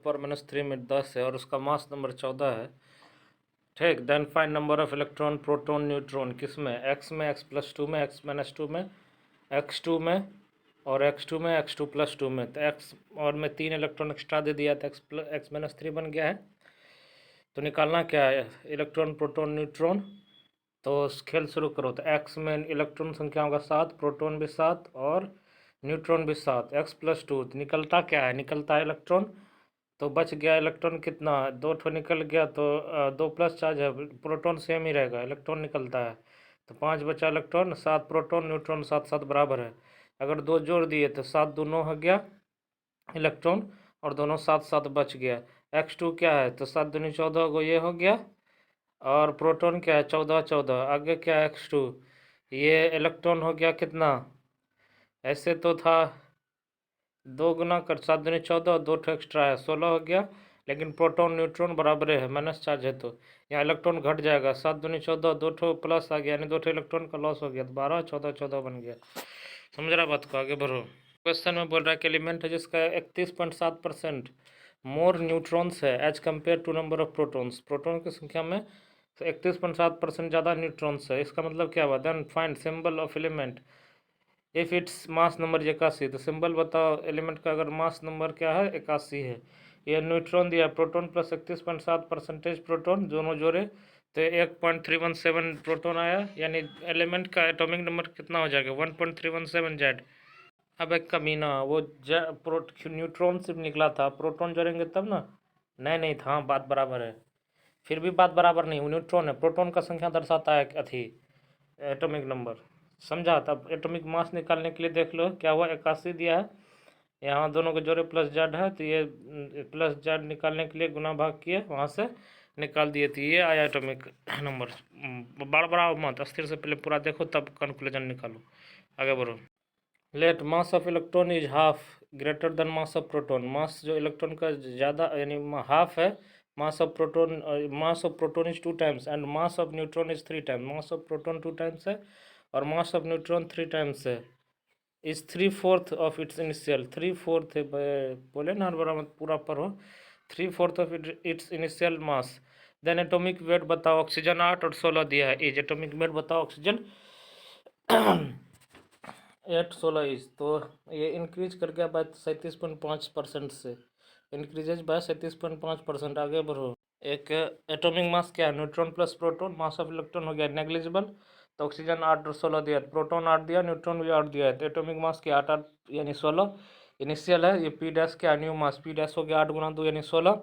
10⁻³ में 10 है और उसका मास नंबर 14 है। ठीक, then find number of electron, proton, neutron किस में, एक्स में, x+2 में, x-2 में, x2 में और x2 में, x2+2 में। तो x और में 3 इलेक्ट्रॉन एक्स्ट्रा दे दिया तो x-3 बन गया है। तो निकालना क्या है, इलेक्ट्रॉन, प्रोटॉन, न्यूट्रॉन। तो खेल शुरू करो। तो x में इलेक्ट्रॉन संख्या होगा 7, प्रोटॉन भी 7 और न्यूट्रॉन भी 7, x+2। तो निकलता क्या है, निकलता है इलेक्ट्रॉन। तो बच गया इलेक्ट्रॉन कितना, 2 ठो निकल गया तो 2 प्लस चार्ज है, प्रोटॉन सेम ही रहेगा, इलेक्ट्रॉन निकलता है। तो 5 बचा इलेक्ट्रॉन, 7 प्रोटॉन, न्यूट्रॉन 7 7 बराबर है। अगर 2 जोड़ दिए तो 7 2 9 हो गया इलेक्ट्रॉन और दोनों 7 7 बच गया। x2 क्या है, तो 7 दूनी 14 को ये हो गया और प्रोटॉन क्या है 14 14। आगे क्या है x2, ये इलेक्ट्रॉन हो गया कितना, ऐसे तो था 2 गुना कर 7 दूनी 14 और 2 ठो एक्स्ट्रा है 16 हो गया। लेकिन प्रोटॉन न्यूट्रॉन बराबर है, माइनस चार्ज है तो यहाँ इलेक्ट्रॉन घट जाएगा। 7 दूनी 14, 2 ठो प्लस आ गया यानी 2 ठो इलेक्ट्रॉन का लॉस हो गया, तो 12 14 14 बन गया। समझ रहा बात को, आगे बढ़ो। क्वेश्चन में बोल रहा है कि एलिमेंट है जिसका 31.7% मोर न्यूट्रॉन्स है as compare to number of protons. Proton की संख्या में 31.7% ज़्यादा न्यूट्रॉन्स है। इसका मतलब क्या हुआ, then find symbol of element if its mass number 81। तो सिंबल बताओ एलिमेंट का अगर मास नंबर क्या है 81 है। ये न्यूट्रॉन दिया, प्रोटॉन प्लस 31.7% प्रोटॉन दोनों जोड़े तो 1.317 प्रोटॉन आया, यानी एलिमेंट का एटॉमिक नंबर कितना हो जाएगा 1.317 जेड। अब एक कमीना, वो न्यूट्रॉन सिर्फ निकला था, प्रोटॉन जोड़ेंगे तब ना, नहीं नहीं था, बात बराबर है। फिर भी बात बराबर नहीं, वो न्यूट्रॉन है, प्रोटॉन का संख्या दर्शाता है अथी एटॉमिक नंबर। समझा। तब एटॉमिक मास निकालने के लिए देख लो क्या हुआ, 81 दिया है, यहाँ दोनों के जोड़े प्लस जेड है तो ये प्लस जेड निकालने के लिए गुना भाग किए, वहाँ से निकाल दिए तो ये आया एटॉमिक नंबर। बार बार मत, अस्थिर से पहले पूरा देखो तब कंक्लूजन निकालो। आगे बढ़ो। Let mass of electron is half greater than mass of proton. Mass जो इलेक्ट्रॉन का ज़्यादा यानी हाफ है, mass of proton is 2 times and mass of neutron is 3 times. Mass of proton 2 times है और मास ऑफ न्यूट्रॉन 3 टाइम्स है। Is 3/4 of its initial, 3/4 है, बोले ना हर बार मत पूरा पढ़ो, 3/4 of its initial mass. Then atomic weight बताओ, ऑक्सीजन 8 और 16 दिया है। एज एटॉमिक वेट बताओ ऑक्सीजन 8 16 इज, तो ये इंक्रीज कर गया बाय 37.5% से, इंक्रीजेज बाय 37.5%। आगे बढ़ो। एक एटॉमिक मास क्या है, neutron plus proton, mass of electron हो गया नेग्लिजिबल। तो ऑक्सीजन 8 और 16 दिया, प्रोटॉन 8 दिया, न्यूट्रॉन भी 8 दिया है, तो एटॉमिक मास क्या 8 8 यानी 16 इनिशियल है। ये पी डैश क्या न्यू मास, पी डैश हो गया 8 गुना 2 यानी 16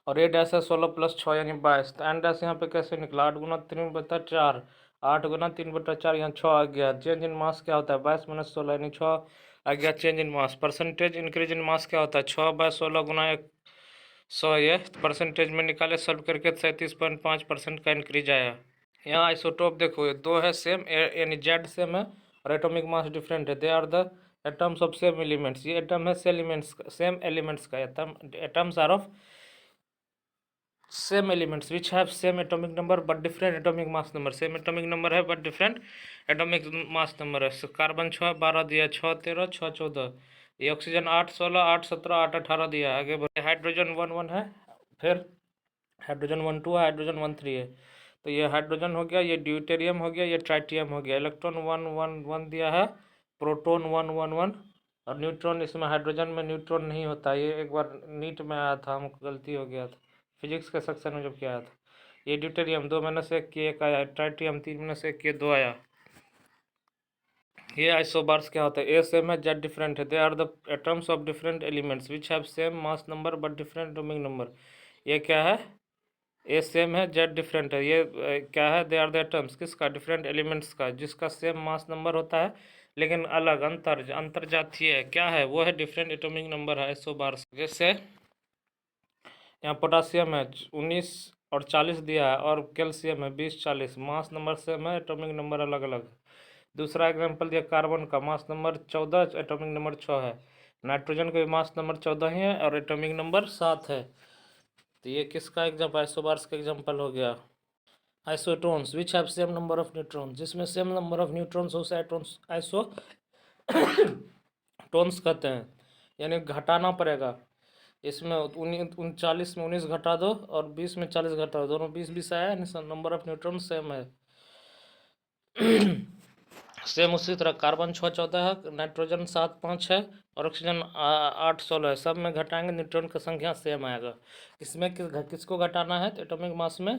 और ए डैश है 16 प्लस 6 यानी 22। तो एन डैश यहाँ पे कैसे निकला, 8 गुना 3 बटा 4, 8 गुना 3 बटा 4, यहाँ 6 आ गया। चेंज इन मास क्या होता है 22 माइनस 16 यानी 6 आ गया change in mass. Percentage increase in mass क्या होता है 6/16 गुना 100, ये परसेंटेज में निकाले सॉल्व करके 37.5% का इंक्रीज आया। यहाँ आइसोटोप देखो, ये दो है सेम यानी जेड सेम है और एटॉमिक मास डिफरेंट है, they are the atoms of same elements. ये एटम है सेम एलिमेंट्स का, atoms are of same elements which have same atomic number but different atomic mass number. Same atomic number है but different atomic mass number है। Carbon 6 12 दिया, 6 13 6 14। ये oxygen 8 16 8 17 8 18 दिया। आगे बढ़े, हाइड्रोजन 1 1 है, फिर हाइड्रोजन 1 2 है, हाइड्रोजन 1 3 है। तो ये हाइड्रोजन हो गया, ये ड्यूटेरियम हो गया, ये ट्राइटियम हो गया। इलेक्ट्रॉन 1 1 1 दिया है, प्रोटॉन 1 1 1 और न्यूट्रॉन, इसमें हाइड्रोजन में न्यूट्रॉन नहीं होता, ये एक बार नीट में आया था, हमको गलती हो गया था फिजिक्स के सेक्शन में जब किया आया था। ये ड्यूटेरियम 2 में से 1 की 1 आया, ट्राइटियम 3 में से 1 की 2 आया। ये आइसोबार्स क्या होता है, ए सेम है जेड डिफरेंट है, they are the atoms of different elements which have same mass number but different atomic number. ये क्या है, ए सेम है जेड डिफरेंट है, ये क्या है, दे आर द एटम्स किसका, डिफरेंट एलिमेंट्स का, जिसका सेम मास नंबर होता है लेकिन अलग अंतर जातीय है, क्या है वो है डिफरेंट एटॉमिक नंबर है आइसोबार्स। जैसे यहाँ पोटासियम है 19 और 40 दिया है और कैल्शियम है 20 40, मास नंबर सेम है एटॉमिक नंबर अलग अलग। दूसरा एग्जांपल दिया कार्बन का, मास नंबर 14 एटॉमिक नंबर 6 है। नाइट्रोजन का भी मास नंबर 14 ही है और एटॉमिक नंबर 7 है। तो ये किसका एग्जाम्पल, आइसोबार्स का एग्जाम्पल हो गया। Isotones which have same number of neutrons, जिसमें सेम नंबर ऑफ न्यूट्रॉन्स हो उसे आइसोटोन्स कहते हैं, यानी घटाना पड़ेगा। इसमें 39 में 19 घटा दो और 20 में 40 घटा दो, दोनों 20 आया, नंबर ऑफ न्यूट्रॉन सेम है। सेम उसी तरह कार्बन 6 14 है, नाइट्रोजन 7 5 है और ऑक्सीजन 8 16 है। सब में घटाएंगे न्यूट्रॉन की संख्या सेम आएगा। इसमें किसको घटाना है, तो एटॉमिक मास में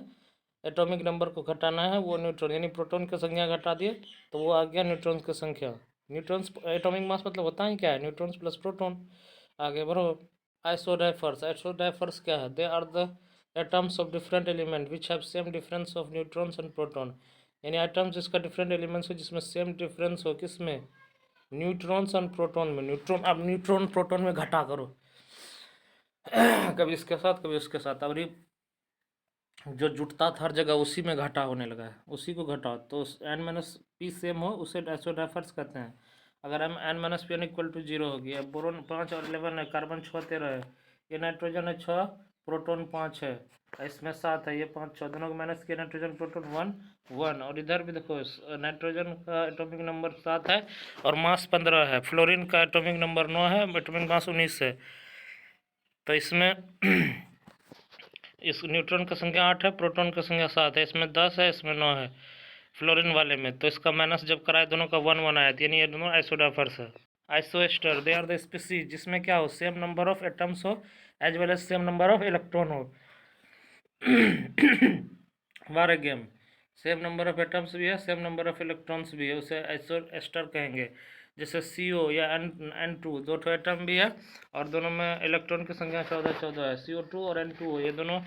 एटॉमिक नंबर को घटाना है, वो न्यूट्रॉन यानी प्रोटॉन की संख्या घटा दिए तो वो आ गया न्यूट्रॉन की संख्या। न्यूट्रॉन्स एटॉमिक मास मतलब होता ही क्या है, न्यूट्रॉन्स प्लस प्रोटॉन। आगे बढ़ो। आइसोडाइफर्स क्या है, they are the atoms of different element which have same difference of neutrons and proton. यानी आइटम्स जिसका डिफरेंट एलिमेंट्स हो, जिसमें सेम डिफरेंस हो, किसमें, न्यूट्रॉन्स एंड प्रोटॉन में। न्यूट्रॉन, अब न्यूट्रॉन प्रोटॉन में घटा करो कभी इसके साथ कभी उसके साथ। अब जो जुटता था हर जगह उसी में घाटा होने लगा है, उसी को घटाओ तो एन माइनस पी सेम हो, उसे आइसोडाइफर्स कहते हैं। अगर हम N minus P N equal to 0 होगी। अब बोरोन 5 और 11 है, कार्बन 6 13 है, ये नाइट्रोजन है 6, प्रोटॉन 5 है, इसमें 7 है, ये 5 6, दोनों को माइनस किया, नाइट्रोजन प्रोटॉन 1 1। और इधर भी देखो नाइट्रोजन का एटॉमिक नंबर 7 है और मास 15 है, फ्लोरीन का एटॉमिक नंबर 9 है, एटॉमिक मास 19 है। तो इसमें इस न्यूट्रॉन की संख्या 8 है, प्रोटॉन की संख्या 7 है, इसमें 10 है, इसमें 9 है फ्लोरीन वाले में। तो इसका माइनस जब कराए दोनों का 1 1 आया, यानी ये दोनों आइसोडाइफर्स है। Isosters, they are the species जिसमें क्या हो, सेम नंबर ऑफ एटम्स हो as well as same number of electron हो। वार गेम, सेम नंबर ऑफ एटम्स भी है, सेम नंबर ऑफ इलेक्ट्रॉन्स भी है, उसे आइसोएस्टर कहेंगे। जैसे CO या N2, दो ठो एटम भी है और दोनों में इलेक्ट्रॉन की संख्या 14 14 है, CO2 और N2, ये दोनों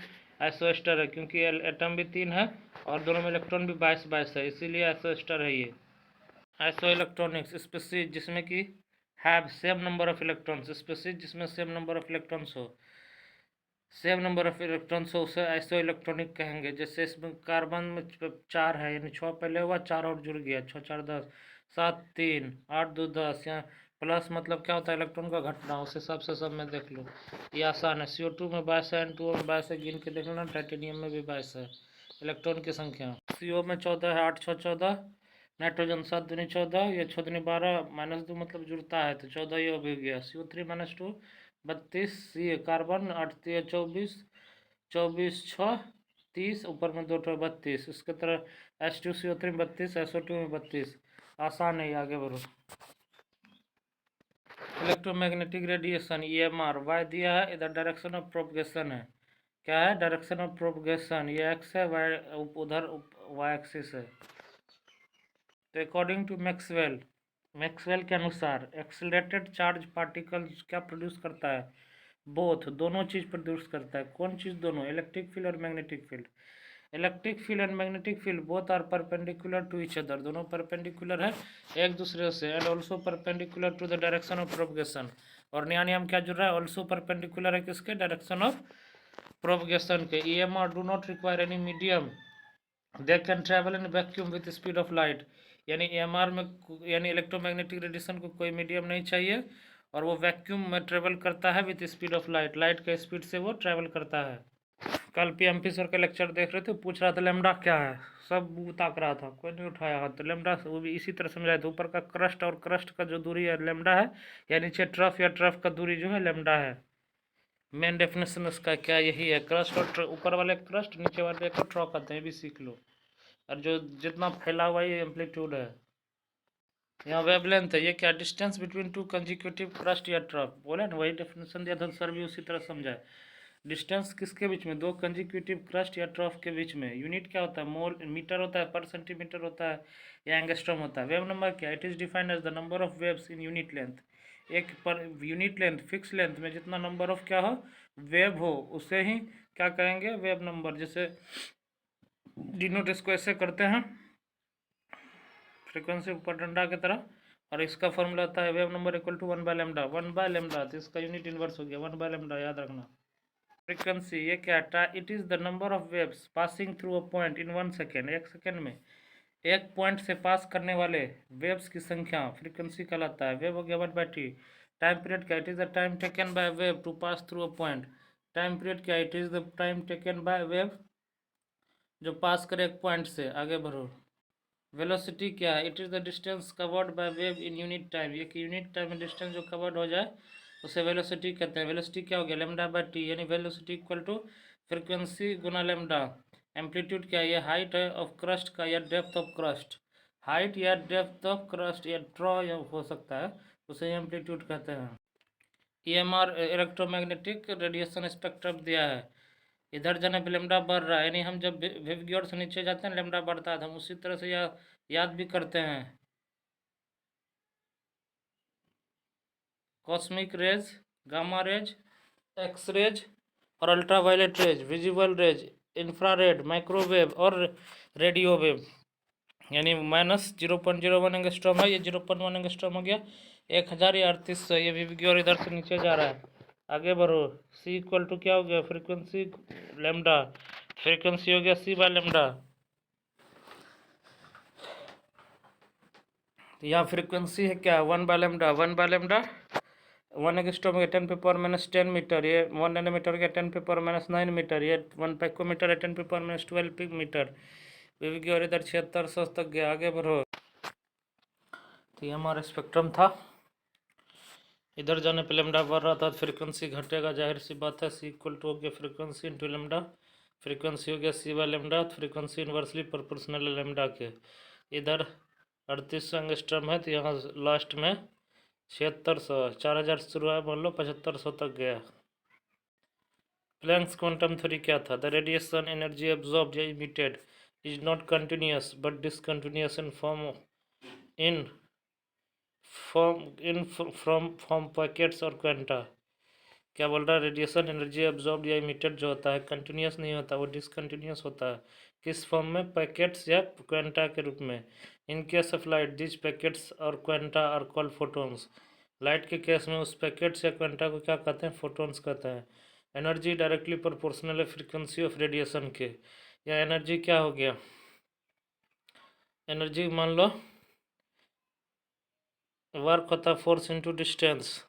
आइसोएस्टर है क्योंकि एटम भी 3 है और दोनों में इलेक्ट्रॉन भी 22 22 है, इसीलिए आइसोएस्टर है ये। आइसो इलेक्ट्रॉनिक्स, स्पीसीज जिसमें कि have same number of electrons, species जिसमें सेम नंबर ऑफ इलेक्ट्रॉन्स हो, सेम नंबर ऑफ इलेक्ट्रॉन्स हो, उसे आइसो इलेक्ट्रॉनिक कहेंगे। जैसे इसमें कार्बन में 4 है, यानी 6 पहले हुआ, 4 और जुड़ गया, 6 4 10, 7 3 8 2 10। यहाँ प्लस मतलब क्या होता है, इलेक्ट्रॉन का घटना, उस हिसाब से सब में देख लो, ये आसान है। CO2 में 22 है, N2 में 22 है, गिन के देख लेना। टाइटेनियम में भी 22 है इलेक्ट्रॉन की संख्या। CO में 14 है, 8 6 14, नाइट्रोजन 7 दूनी 14, ये 6 दूनी 12, -2 मतलब जुड़ता है तो 14 ये भी गया। CO3 -2 32, ये कार्बन 8 3 24, 24 6 30, ऊपर में 2 32, इसके तरह H2CO3 32, SO2 में 32। आसान है, आगे बढ़ो। इलेक्ट्रोमैग्नेटिक रेडिएशन EMR वाई दिया है, इधर डायरेक्शन ऑफ प्रोपगेशन है। क्या है, डायरेक्शन ऑफ प्रोपगेशन, ये एक्स है, वाई उधर वाई एक्सिस है। तो अकॉर्डिंग टू मैक्सवेल के अनुसार एक्सेलरेटेड चार्ज पार्टिकल क्या प्रोड्यूस करता है, बोथ, दोनों चीज प्रोड्यूस करता है। कौन चीज दोनों, इलेक्ट्रिक फील्ड और magnetic field. Electric field and magnetic field both are perpendicular to each other, दोनों परपेंडिकुलर है एक दूसरे से, and also perpendicular to the direction of propagation. और नया नियम क्या जुड़ रहा है, ऑल्सो परपेंडिकुलर है किसके, डायरेक्शन ऑफ प्रोपगेशन के। EMR do not require any medium, they can travel in vacuum with speed of light. यानी EMR में यानी इलेक्ट्रोमैग्नेटिक रेडिएशन को कोई मीडियम नहीं चाहिए और वो वैक्यूम में ट्रेवल करता है with speed of light, light के स्पीड से वो ट्रेवल करता है। कल PMP सर का लेक्चर देख रहे थे, पूछ रहा था लेमडा क्या है, सब ताक रहा था, कोई नहीं उठाया हाथ। तो लेमडा वो भी इसी तरह समझाया था, ऊपर का क्रस्ट और क्रस्ट का जो दूरी है लेमडा है, या नीचे ट्रफ या ट्रफ का दूरी जो है लेमडा है। मेन डेफिनेशन उसका क्या यही है, क्रस्ट और ऊपर वाले क्रस्ट, नीचे वाले को ट्रॉ कहते हैं, भी सीख लो। और जो जितना फैला हुआ ये एम्पलीट्यूड है, यहाँ वेवलेंथ है, ये क्या, distance between two consecutive crust या ट्रफ, बोले ना, वही डेफिनेशन दिया था सर भी उसी तरह समझाए। डिस्टेंस किसके बीच में, दो कंजिक्यूटिव क्रस्ट या ट्रफ के बीच में। यूनिट क्या होता है, मोल मीटर होता है, पर सेंटीमीटर होता है, या एंगस्ट्रॉम होता है। वेव नंबर क्या, it is defined as the number of waves in unit length. एक पर यूनिट लेंथ, फिक्स लेंथ में जितना नंबर ऑफ क्या हो, वेव हो, उसे ही क्या कहेंगे, वेव नंबर। जैसे डिनोट इसको ऐसे करते हैं, फ्रीक्वेंसी ऊपर डंडा की तरह, और इसका फॉर्मूला आता है वेव नंबर इक्वल टू 1/λ, 1/λ, तो इसका यूनिट इनवर्स हो गया 1/λ, याद रखना। फ्रीक्वेंसी ये क्या है, it is the number of waves passing through a point in 1 second, एक सेकेंड में एक पॉइंट से पास करने वाले वेव्स की संख्या फ्रीक्वेंसी कहलाता है। वेव हो गया 1/t। टाइम पीरियड क्या, it is the time taken by wave to pass through a point. Time period क्या, it is the time taken by wave जो पास करे एक पॉइंट से। आगे बढ़ो। वेलोसिटी क्या है, it is the distance covered by wave in unit time, एक यूनिट टाइम में डिस्टेंस जो कवर्ड हो जाए उसे वेलोसिटी कहते हैं। वेलोसिटी क्या हो गया, लेमडा बाई टी, यानी वेलोसिटी इक्वल टू फ्रिक्वेंसी गुना लेमडा। एम्पलीट्यूड क्या है, ये हाइट है ऑफ क्रस्ट का या डेप्थ ऑफ क्रस्ट, हाइट या डेप्थ ऑफ क्रस्ट या ड्रॉ हो सकता है, उसे एम्पलीट्यूड कहते हैं। EMR इलेक्ट्रोमैग्नेटिक रेडिएशन स्पेक्ट्रम दिया है। इधर जाने पे लेमडा बढ़ रहा है, यानी हम जब वेव की ओर से नीचे जाते हैं लेमडा बढ़ता है, तो हम उसी तरह से याद भी करते हैं। Cosmic rays, gamma rays, X rays और ultraviolet rays, visible rays, infrared, microwave और रेडियो वेव, यानी -0.01 एंगस्ट्रॉम है, ये 0.1 एंगस्ट्रॉम हो गया, 1000 या 3800, ये वेव की ओर इधर से नीचे जा रहा है। आगे बढ़ो, सी इक्वल टू क्या हो गया, फ्रीक्वेंसी लेमडा, फ्रीक्वेंसी हो गया सी बाय लेमडा। तो यहाँ फ्रीक्वेंसी है क्या, 1 bye lambda, 1 bye lambda, 1 angstrom है 10⁻⁻10 मीटर, ये 1 नैनोमीटर के 10⁻⁹ मीटर, ये 1 पाइकोमीटर है 10⁻12 मीटर। वेव की ओर इधर 7600 तक गया। आगे बढ़ो, तो ये हमारा स्पेक्ट्रम था। इधर जाने पे लेमडा बढ़ रहा था, फ्रीक्वेंसी घटेगा, जाहिर सी बात है। सी इक्वल टू हो गया फ्रीक्वेंसी इंटू लेमडा, फ्रीक्वेंसी हो गया C by lambda, frequency inversely proportional है लेमडा के। इधर 3800 एंगस्ट्रम है, तो यहाँ लास्ट में 7600, 4000 शुरू है, मान लो 7500 तक गया। प्लैंक्स क्वांटम थ्योरी क्या था, द रेडिएशन एनर्जी एब्जॉर्ब्ड या emitted is not continuous but discontinuous in from packets और क्वांटा। क्या बोल रहा है, रेडिएशन एनर्जी एब्जॉर्ब या इमिटेड जो होता है कंटिन्यूस नहीं होता, वो डिसकंटिन्यूस होता है। किस फॉर्म में, पैकेट्स या क्वांटा के रूप में। In case of light this packets और quanta are called photons. Light के केस में उस पैकेट्स या क्वांटा को क्या कहते हैं, फोटोन्स कहते हैं। एनर्जी डायरेक्टली प्रोपोर्शनल है फ्रीक्वेंसी ऑफ रेडिएशन के। या एनर्जी क्या हो गया, एनर्जी मान लो वर्क होता है फोर्स इंटू डिस्टेंस,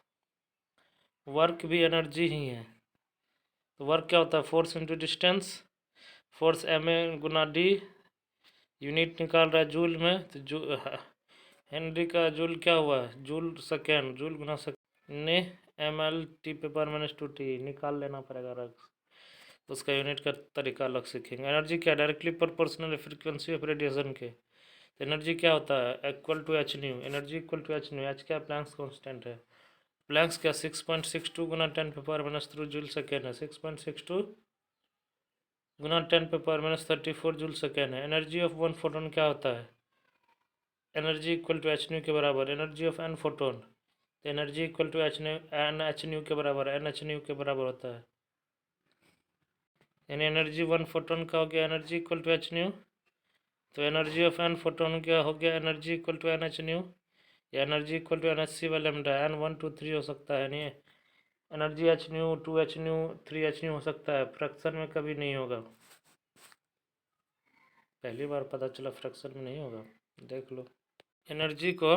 वर्क भी एनर्जी ही है। तो वर्क क्या होता है, force into distance, force ma गुना d, यूनिट निकाल रहा है जूल में, तो हेनरी का जूल क्या हुआ है, जूल सेकेंड, जूल गुना सेकेंड ने ml/T निकाल लेना पड़ेगा रख, तो उसका यूनिट का तरीका अलग सीखेंगे। एनर्जी क्या, directly proportional frequency of radiation के। तो एनर्जी क्या होता है, equal to H nu, energy equal to H nu, H क्या प्लैंक्स कांस्टेंट है, प्लैंक्स क्या 6.62 गुना 10⁻³ जूल सेकेंड है, 6.62 गुना 10⁻34 जूल सेकेंड है। एनर्जी ऑफ वन फोटोन क्या होता है, energy equal to H nu के बराबर, एनर्जी ऑफ एन फोटोन, तो energy equal to H nu के बराबर, एन एच न्यू के बराबर होता है। यानी एनर्जी वन फोटोन का हो गया energy equal to H nu, तो एनर्जी ऑफ एन फोटोन क्या हो गया, energy equal to N H nu, या energy equal to N H C by lambda, N 1 2 3 हो सकता है, यानी energy H nu 2 H nu 3 H nu हो सकता है, फ्रैक्शन में कभी नहीं होगा। पहली बार पता चला फ्रैक्शन में नहीं होगा, देख लो। एनर्जी को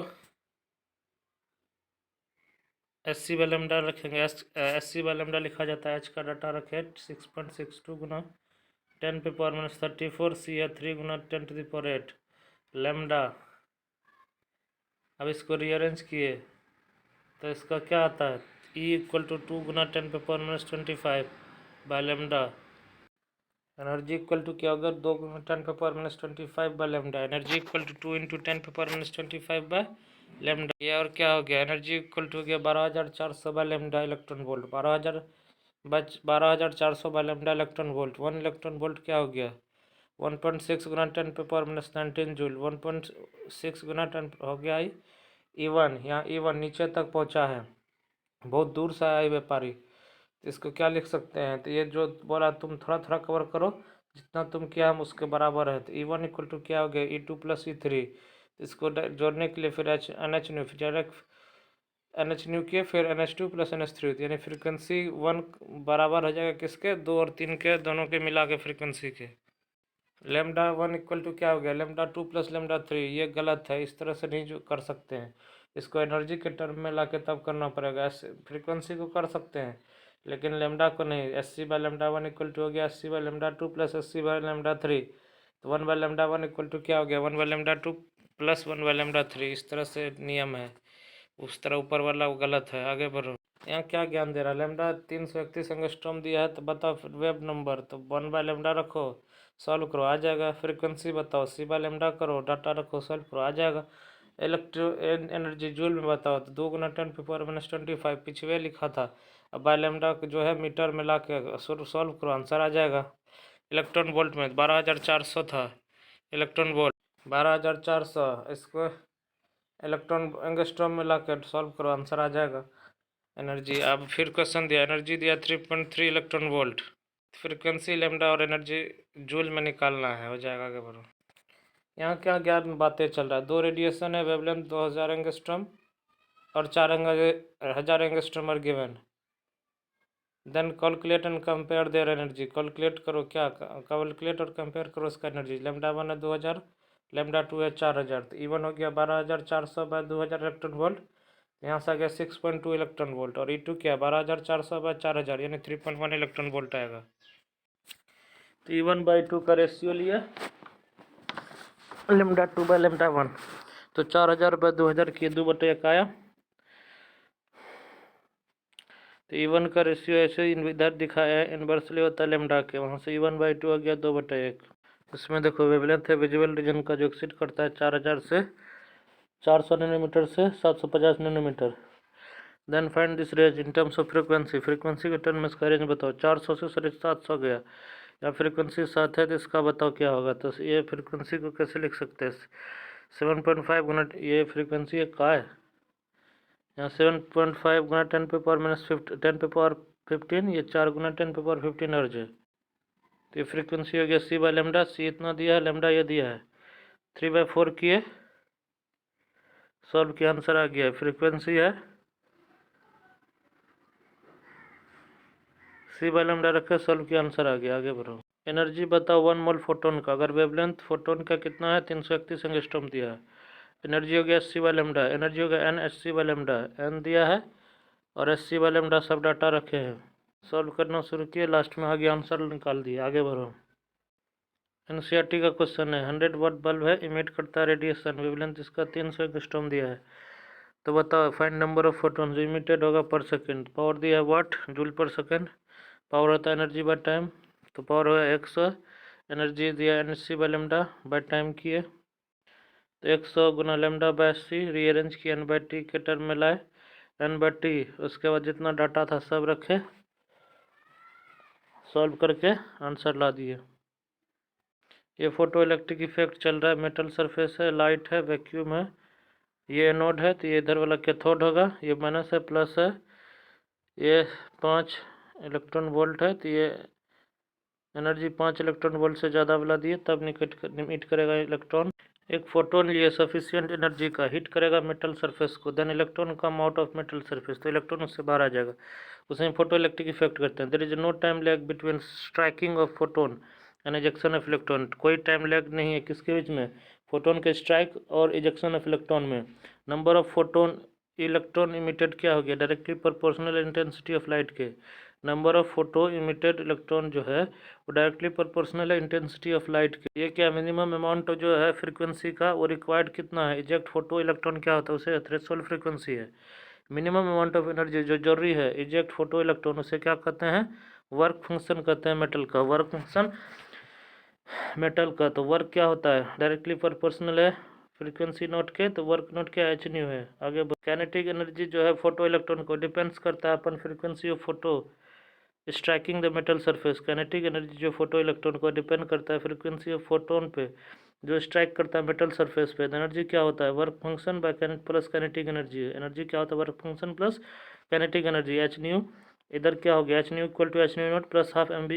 एस सी बाय लेमडा रखेंगे, एस सी बाय लेमडा लिखा जाता है, एच का डाटा रखे 6.62 गुना 10⁻34, सी है 3 गुना 10⁸ लेमडा। अब इसको रीअरेंज किए तो इसका क्या आता है, ई इक्वल टू 2 गुना 10⁻25 by lambda. Energy equal to क्या होगा, 2 गुना 10⁻25 by lambda, energy equal to 2 into 10⁻25 by lambda. ये और क्या हो गया, एनर्जी इक्वल टू हो गया 12400 by lambda electron volt, 12400 by lambda electron volt. 1 electron volt क्या हो गया, 1.6 गुना 10⁻19 जूल, 1.6 गुना 10 हो गया E1। यहाँ E1 नीचे तक पहुँचा है, बहुत दूर से आया व्यापारी, तो इसको क्या लिख सकते हैं, तो ये जो बोला तुम थोड़ा थोड़ा कवर करो, जितना तुम किया हम उसके बराबर है। तो E1 इक्वल टू क्या हो गया, E2 प्लस E3, इसको जोड़ने के लिए फिर NH न्यू, फिर डायरेक्ट NH न्यू किए, फिर NH2 प्लस NH3, यानी फ्रिक्वेंसी 1 बराबर हो जाएगा किसके, 2 और 3 के, दोनों के मिला के फ्रिक्वेंसी के। लेमडा 1 इक्वल टू क्या हो गया, लेमडा 2 प्लस लेमडा 3, ये गलत है, इस तरह से नहीं जो कर सकते हैं, इसको एनर्जी के टर्म में ला के तब करना पड़ेगा। फ्रीक्वेंसी को कर सकते हैं लेकिन लेमडा को नहीं। S C by lambda 1 equal to हो गया S C by lambda 2 plus S C by lambda 3, तो 1 बाय लेमडा 1 इक्वल टू क्या हो गया, 1 bye lambda 2 plus 1 bye lambda 3, इस तरह से नियम है, उस तरह ऊपर वाला वो गलत है। आगे बढ़ो, यहाँ क्या ज्ञान दे रहा है, लेमडा 331 एंगस्ट्रॉम दिया है, तो बताओ फिर वेव नंबर, तो 1/λ रखो, सॉल्व करो, आ जाएगा। फ्रीक्वेंसी बताओ, c/λ करो, डाटा रखो, सॉल्व करो, आ जाएगा। इलेक्ट्रो एनर्जी जूल में बताओ, तो 2 × 10⁻⁻25 पिछवे लिखा था, अब बाय लेमडा जो है मीटर में ला के सॉल्व करो, आंसर आ जाएगा। इलेक्ट्रॉन वोल्ट में 12,400 था, इलेक्ट्रॉन वोल्ट 12,400, इसको इलेक्ट्रॉन एंगस्ट्रॉम में ला के सॉल्व करो, आंसर आ जाएगा। एनर्जी, अब फिर क्वेश्चन दिया, एनर्जी दिया 3.3 इलेक्ट्रॉन वोल्ट, फ्रीक्वेंसी लेमडा और एनर्जी जूल में निकालना है, हो जाएगा। आगे बढ़ो। यहाँ क्या ज्ञान बातें चल रहा है, 2 रेडिएशन है, वेवलेंथ 2000 एंगस्ट्रॉम और 4000 angstrom are given, then calculate and compare their energy. Calculate करो, क्या कैलकुलेट और कंपेयर करो उसका एनर्जी। लेमडा 1 है 2000, लेमडा 2 है 4000, तो E1 हो गया 12,400/2000 इलेक्ट्रॉन वोल्ट, यहाँ से आ गया 6.2 इलेक्ट्रॉन वोल्ट, और E2 क्या है 12,400/4000 यानी 3.1 इलेक्ट्रॉन वोल्ट आएगा। तो E1/2 का रेशियो लिया, लेमडा 2/λ1, तो 4000/2000 की 2/1 आया। तो E1 का रेशियो ऐसे इधर दिखाया है, इन्वर्सली होता है लेमडा के, वहाँ से E1/2 आ गया 2/1। इसमें देखो वेवलेंथ है विजुअल रीजन का, जो एक्सिट करता है 4000 से 400 नैनोमीटर से 750 nanometre. Then find this range in terms of frequency, frequency के टर्म में इसका रेंज बताओ। 400 से 750 गया, या फ्रीक्वेंसी 7 है तो इसका बताओ क्या होगा। तो ये फ्रीक्वेंसी को कैसे लिख सकते हैं, 7.5 गुना, ये फ्रीक्वेंसी का है, यहाँ 7.5 गुना 10⁻⁻15, ये 4 गुना 10⁻15 हर्ज है। तो ये फ्रीक्वेंसी हो गया c/λ, सी इतना दिया है, लेमडा ये दिया है, 3/4 किए, सॉल्व किया, आंसर आ गया। फ्रीक्वेंसी है c/λ रखे, सॉल्व किया, आंसर आ गया। आगे बढ़ो। एनर्जी बताओ 1 मोल फोटोन का, अगर वेवलेंथ फोटोन का कितना है 331 एंगस्ट्रॉम दिया है, एनर्जी हो गया Sc/λ, एनर्जी हो गया Nhc/λ, n दिया है और Sc/λ सब डाटा रखे हैं, सॉल्व करना शुरू किए, लास्ट में आ गया, आंसर निकाल दिया। आगे बढ़ो। एनसीईआरटी का क्वेश्चन है, 100 वाट बल्ब है, इमिट करता है रेडिएशन, वेवलेंथ इसका 300 एंगस्ट्रॉम दिया है, तो बताओ फाइंड नंबर ऑफ फोटोन जो इमिटेड होगा पर सेकंड। पावर दिया है वाट, जूल पर सेकंड, पावर होता है एनर्जी बाय टाइम, तो पावर होगा 100, एनर्जी दिया Nc/λ बाय टाइम किए, तो 100 गुना लेमडा बाय सी, रीअरेंज किया, n/t के टर्म में लाए, n/t, उसके बाद जितना डाटा था सब रखे, सॉल्व करके आंसर ला दिए। ये फोटो इलेक्ट्रिक इफेक्ट चल रहा है, मेटल सरफेस है, लाइट है, वैक्यूम है, ये एनोड है, तो ये इधर वाला कैथोड होगा, ये माइनस है प्लस है, ये 5 इलेक्ट्रॉन वोल्ट है, तो ये एनर्जी 5 इलेक्ट्रॉन वोल्ट से ज़्यादा वाला दिए तब निमिट करेगा इलेक्ट्रॉन। एक फोटोन लिए सफिशियंट एनर्जी का, हिट करेगा मेटल सरफेस को, then electron come out of metal surface, तो इलेक्ट्रॉन उससे बाहर आ जाएगा, उसे फोटो इलेक्ट्रिक इफेक्ट करते हैं। There is no time lag between striking of photon and ejection of electron, कोई टाइम लैग नहीं है किसके बीच में, फोटोन के स्ट्राइक और इजेक्शन ऑफ इलेक्ट्रॉन में। Number of photon electron emitted क्या हो गया, directly proportional intensity of light के, number of photo emitted electron जो है वो डायरेक्टली प्रोपोर्शनल है इंटेंसिटी ऑफ लाइट के। ये क्या मिनिमम अमाउंट जो है फ्रीक्वेंसी का वो रिक्वायर्ड कितना है, इजेक्ट फोटो इलेक्ट्रॉन क्या होता है, उसे थ्रेशोल्ड फ्रीक्वेंसी है। मिनिमम अमाउंट ऑफ एनर्जी जो जरूरी है इजेक्ट फोटो इलेक्ट्रॉन, उसे क्या कहते हैं, वर्क फंक्शन कहते हैं मेटल का, वर्क फंक्शन मेटल का। तो वर्क क्या होता है, डायरेक्टली प्रोपोर्शनल है फ्रीक्वेंसी नोट के, तो वर्क नोट क्या h न्यू है। आगे काइनेटिक एनर्जी जो है फोटो इलेक्ट्रॉन को डिपेंड्स करता है upon frequency of photo striking the metal surface. Kinetic energy जो फोटो इलेक्ट्रॉन को डिपेंड करता है फ्रीक्वेंसी ऑफ फोटोन पे जो स्ट्राइक करता है मेटल सरफेस पे। एनर्जी क्या होता है, work function by plus kinetic energy. Energy क्या होता है, work function plus kinetic energy h nu. इधर क्या हो गया, h nu equal to h nu nought plus half M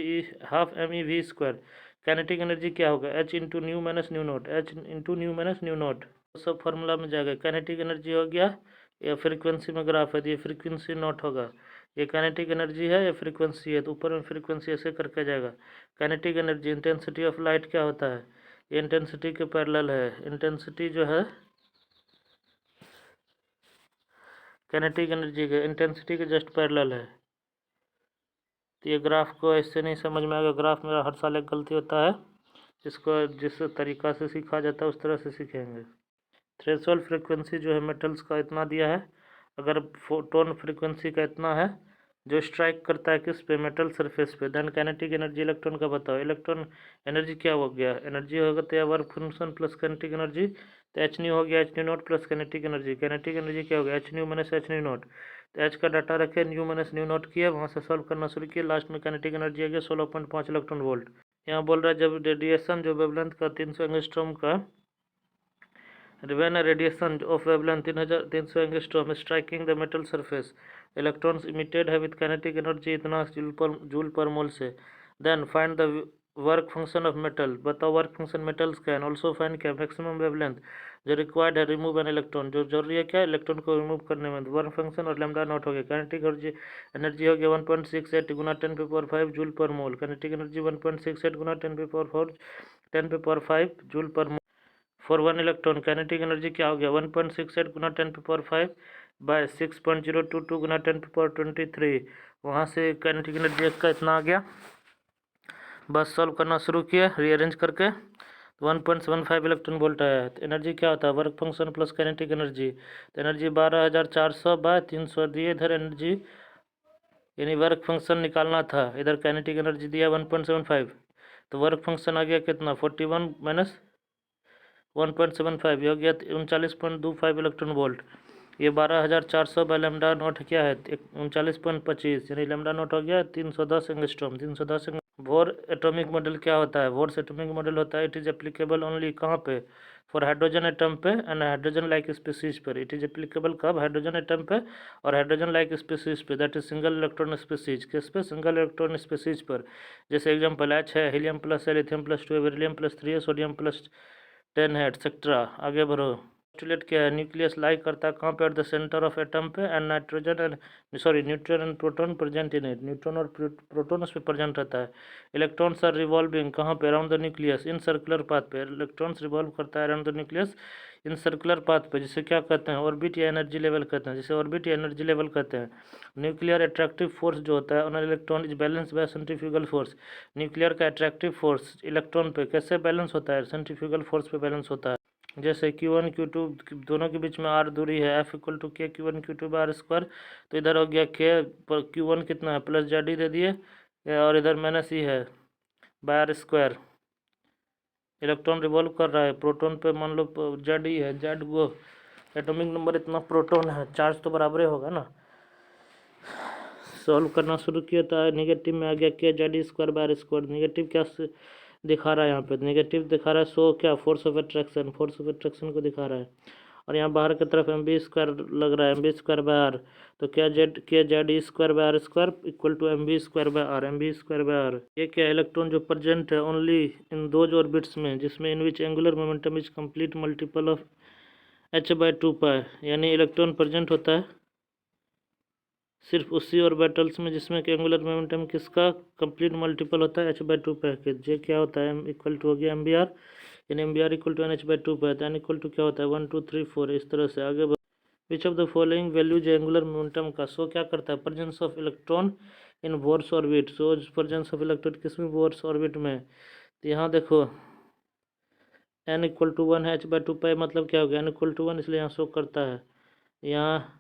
E V square. Kinetic energy क्या होगा, h इंटू nu minus nu nought, h इंटू न्यू माइनस न्यू नोट, सब formula में जाएगा। काइनेटिक एनर्जी हो गया, या फ्रीक्वेंसी में ग्राफ है तो ये फ्रीक्वेंसी नॉट होगा, ये काइनेटिक एनर्जी है, ये फ्रीक्वेंसी है, तो ऊपर में फ्रीक्वेंसी ऐसे करके जाएगा। Kinetic energy intensity of light क्या होता है, ये इंटेंसिटी के पैरेलल है, इंटेंसिटी जो है काइनेटिक एनर्जी के इंटेंसिटी के जस्ट पैरेलल है। तो ये ग्राफ को ऐसे नहीं समझ में आएगा, ग्राफ में हर साल एक गलती होता है, इसको जिस तरीक़ा से सीखा जाता है उस तरह से सीखेंगे। थ्रेशोल्ड फ्रीक्वेंसी जो है मेटल्स का इतना दिया है, अगर फोटोन फ्रीक्वेंसी का इतना है जो स्ट्राइक करता है किस पे, मेटल सरफेस पे, देन काइनेटिक एनर्जी इलेक्ट्रॉन का बताओ। इलेक्ट्रॉन एनर्जी क्या हो गया, एनर्जी होगा तो या work function plus kinetic energy, तो एच न्यू हो गया, H new not plus kinetic energy. Kinetic energy क्या हो गया, H new minus H new not. तो एच का डाटा रखे, न्यू माइनस न्यू नॉट किया, वहाँ से सॉल्व करना शुरू किया, लास्ट में काइनेटिक एनर्जी आ गया 16.5 इलेक्ट्रॉन वोल्ट। यहाँ बोल रहा है जब रेडिएशन जो वेवलेंथ का 300 एंगस्ट्रॉम का, when a radiation of wavelength 300 angstrom is striking the metal surface, electrons emitted है with kinetic energy इतना जूल पर मोल से। then find the work function of metal, बताओ work function metals का है। also find क्या maximum wavelength जो required है remove an electron, जो जरूरी है क्या इलेक्ट्रॉन को रिमूव करने में, वर्क फंक्शन और लैम्डा नॉट हो गया। काइनेटिक एनर्जी हो गया 1.68 गुना 10⁵ जूल पर मोल। काइनेटिक एनर्जी 1.68 गुना 10⁵ जूल पर मोल फॉर 1 इलेक्ट्रॉन। काइनेटिक एनर्जी क्या हो गया 1.68 गुना 10⁵ बाय 6.022 गुना 10⁻23। वहाँ से काइनेटिक एनर्जी का इतना आ गया। बस सॉल्व करना शुरू किया रीअरेंज करके, 1.75 इलेक्ट्रॉन वोल्ट आया। तो एनर्जी क्या होता है work function plus kinetic energy, तो एनर्जी 12400 बाय 300 दिए, इधर एनर्जी यानी वर्क फंक्शन निकालना था, इधर काइनेटिक एनर्जी दिया 1.75, तो वर्क फंक्शन आ गया कितना 41 माइनस 1.75 हो गया 39.25 इलेक्ट्रॉन वोल्ट। ये 12400 बाय लैम्डा नॉट क्या है 39.25, यानी लैम्डा नॉट हो गया 310 एंगस्ट्रॉम। 310 बोर एटॉमिक मॉडल क्या होता है, बोर्स एटॉमिक मॉडल होता है, इट इज एप्लीकेबल ओनली कहाँ पे, फॉर हाइड्रोजन एटम पे एंड हाइड्रोजन लाइक स्पीसीज पर। इट इज एप्लीकेबल कब, हाइड्रोजन एटम पे और हाइड्रोजन लाइक स्पीसीज पे, that is single electron species. किस पे, सिंगल इलेक्ट्रॉन स्पीसीज पर। जैसे एग्जाम्पल एच है, हीलियम प्लस है, लिथियम प्लस 2 है, बेरिलियम प्लस 3 है, सोडियम प्लस 10 है, एक्सेट्रा। आगे बढ़ो। पोस्टुलेट क्या है, न्यूक्लियस लाई करता है कहाँ पे, at the centre of atom पे, and nitrogen and neutron and proton present in it, neutron और प्रोटॉन उस पर प्रेजेंट रहता है। इलेक्ट्रॉन्स आर रिवॉल्विंग कहाँ पे, around the nucleus in circular path पे, इलेक्ट्रॉन्स रिवॉल्व करता है around the nucleus in circular path पे, जिसे क्या कहते हैं ऑर्बिट या एनर्जी लेवल कहते हैं, जिसे ऑर्बिट या एनर्जी लेवल कहते हैं। न्यूक्लियर अट्रैक्टिव फोर्स जो होता है on electron is balance bye centrifugal force. Nuclear का अट्रैक्टिव फोर्स इलेक्ट्रॉन पे कैसे बैलेंस होता है, सेंट्रीफ्यूगल फोर्स पे बैलेंस होता है। जैसे Q1 Q2 दोनों के बीच में R दूरी है, F equal to K Q1 Q2 बार स्क्वायर, तो इधर हो गया K पर Q1 कितना है प्लस जेड दे दिए, और इधर माइनस ही है by are square. Electron revolve कर रहा है, प्रोटॉन पे मान लो जेड ही है, जेड वो एटॉमिक नंबर इतना प्रोटॉन है, चार्ज तो बराबर ही होगा ना। सॉल्व करना शुरू किया था, नेगेटिव में आ गया K Z square by are square. Negative क्या दिखा रहा है यहाँ पे, नेगेटिव दिखा रहा है, सो क्या force of attraction, force of attraction को दिखा रहा है। और यहाँ बाहर की तरफ एम बी स्क्वायर लग रहा है, M B square by are, तो क्या Z square by are square equal to M B square by R, M B square by are. ये क्या इलेक्ट्रॉन जो प्रेजेंट है ओनली इन दोज ऑर्बिट्स में जिसमें in which angular momentum is complete multiple of h/2π, यानी electron present होता है सिर्फ उसी ऑर्बिटल्स में जिसमें कि एंगुलर मोमेंटम किसका कंप्लीट मल्टीपल होता है h/2π के। जे क्या होता है, एम इक्वल टू हो गया एम बी आर, यानी M B are equal to N h/2π, तो एन इक्वल टू क्या होता है 1 2 3 4, इस तरह से आगे। Which of the following values angular momentum का शो क्या करता है, presence of electron in Bohr's orbit, so presence of electron किसमें, बोर्स ऑर्बिट में। तो यहाँ देखो n इक्वल टू 1 है, h/2π मतलब क्या हो गया, n इक्वल टू 1, इसलिए यहाँ शो करता है। यहाँ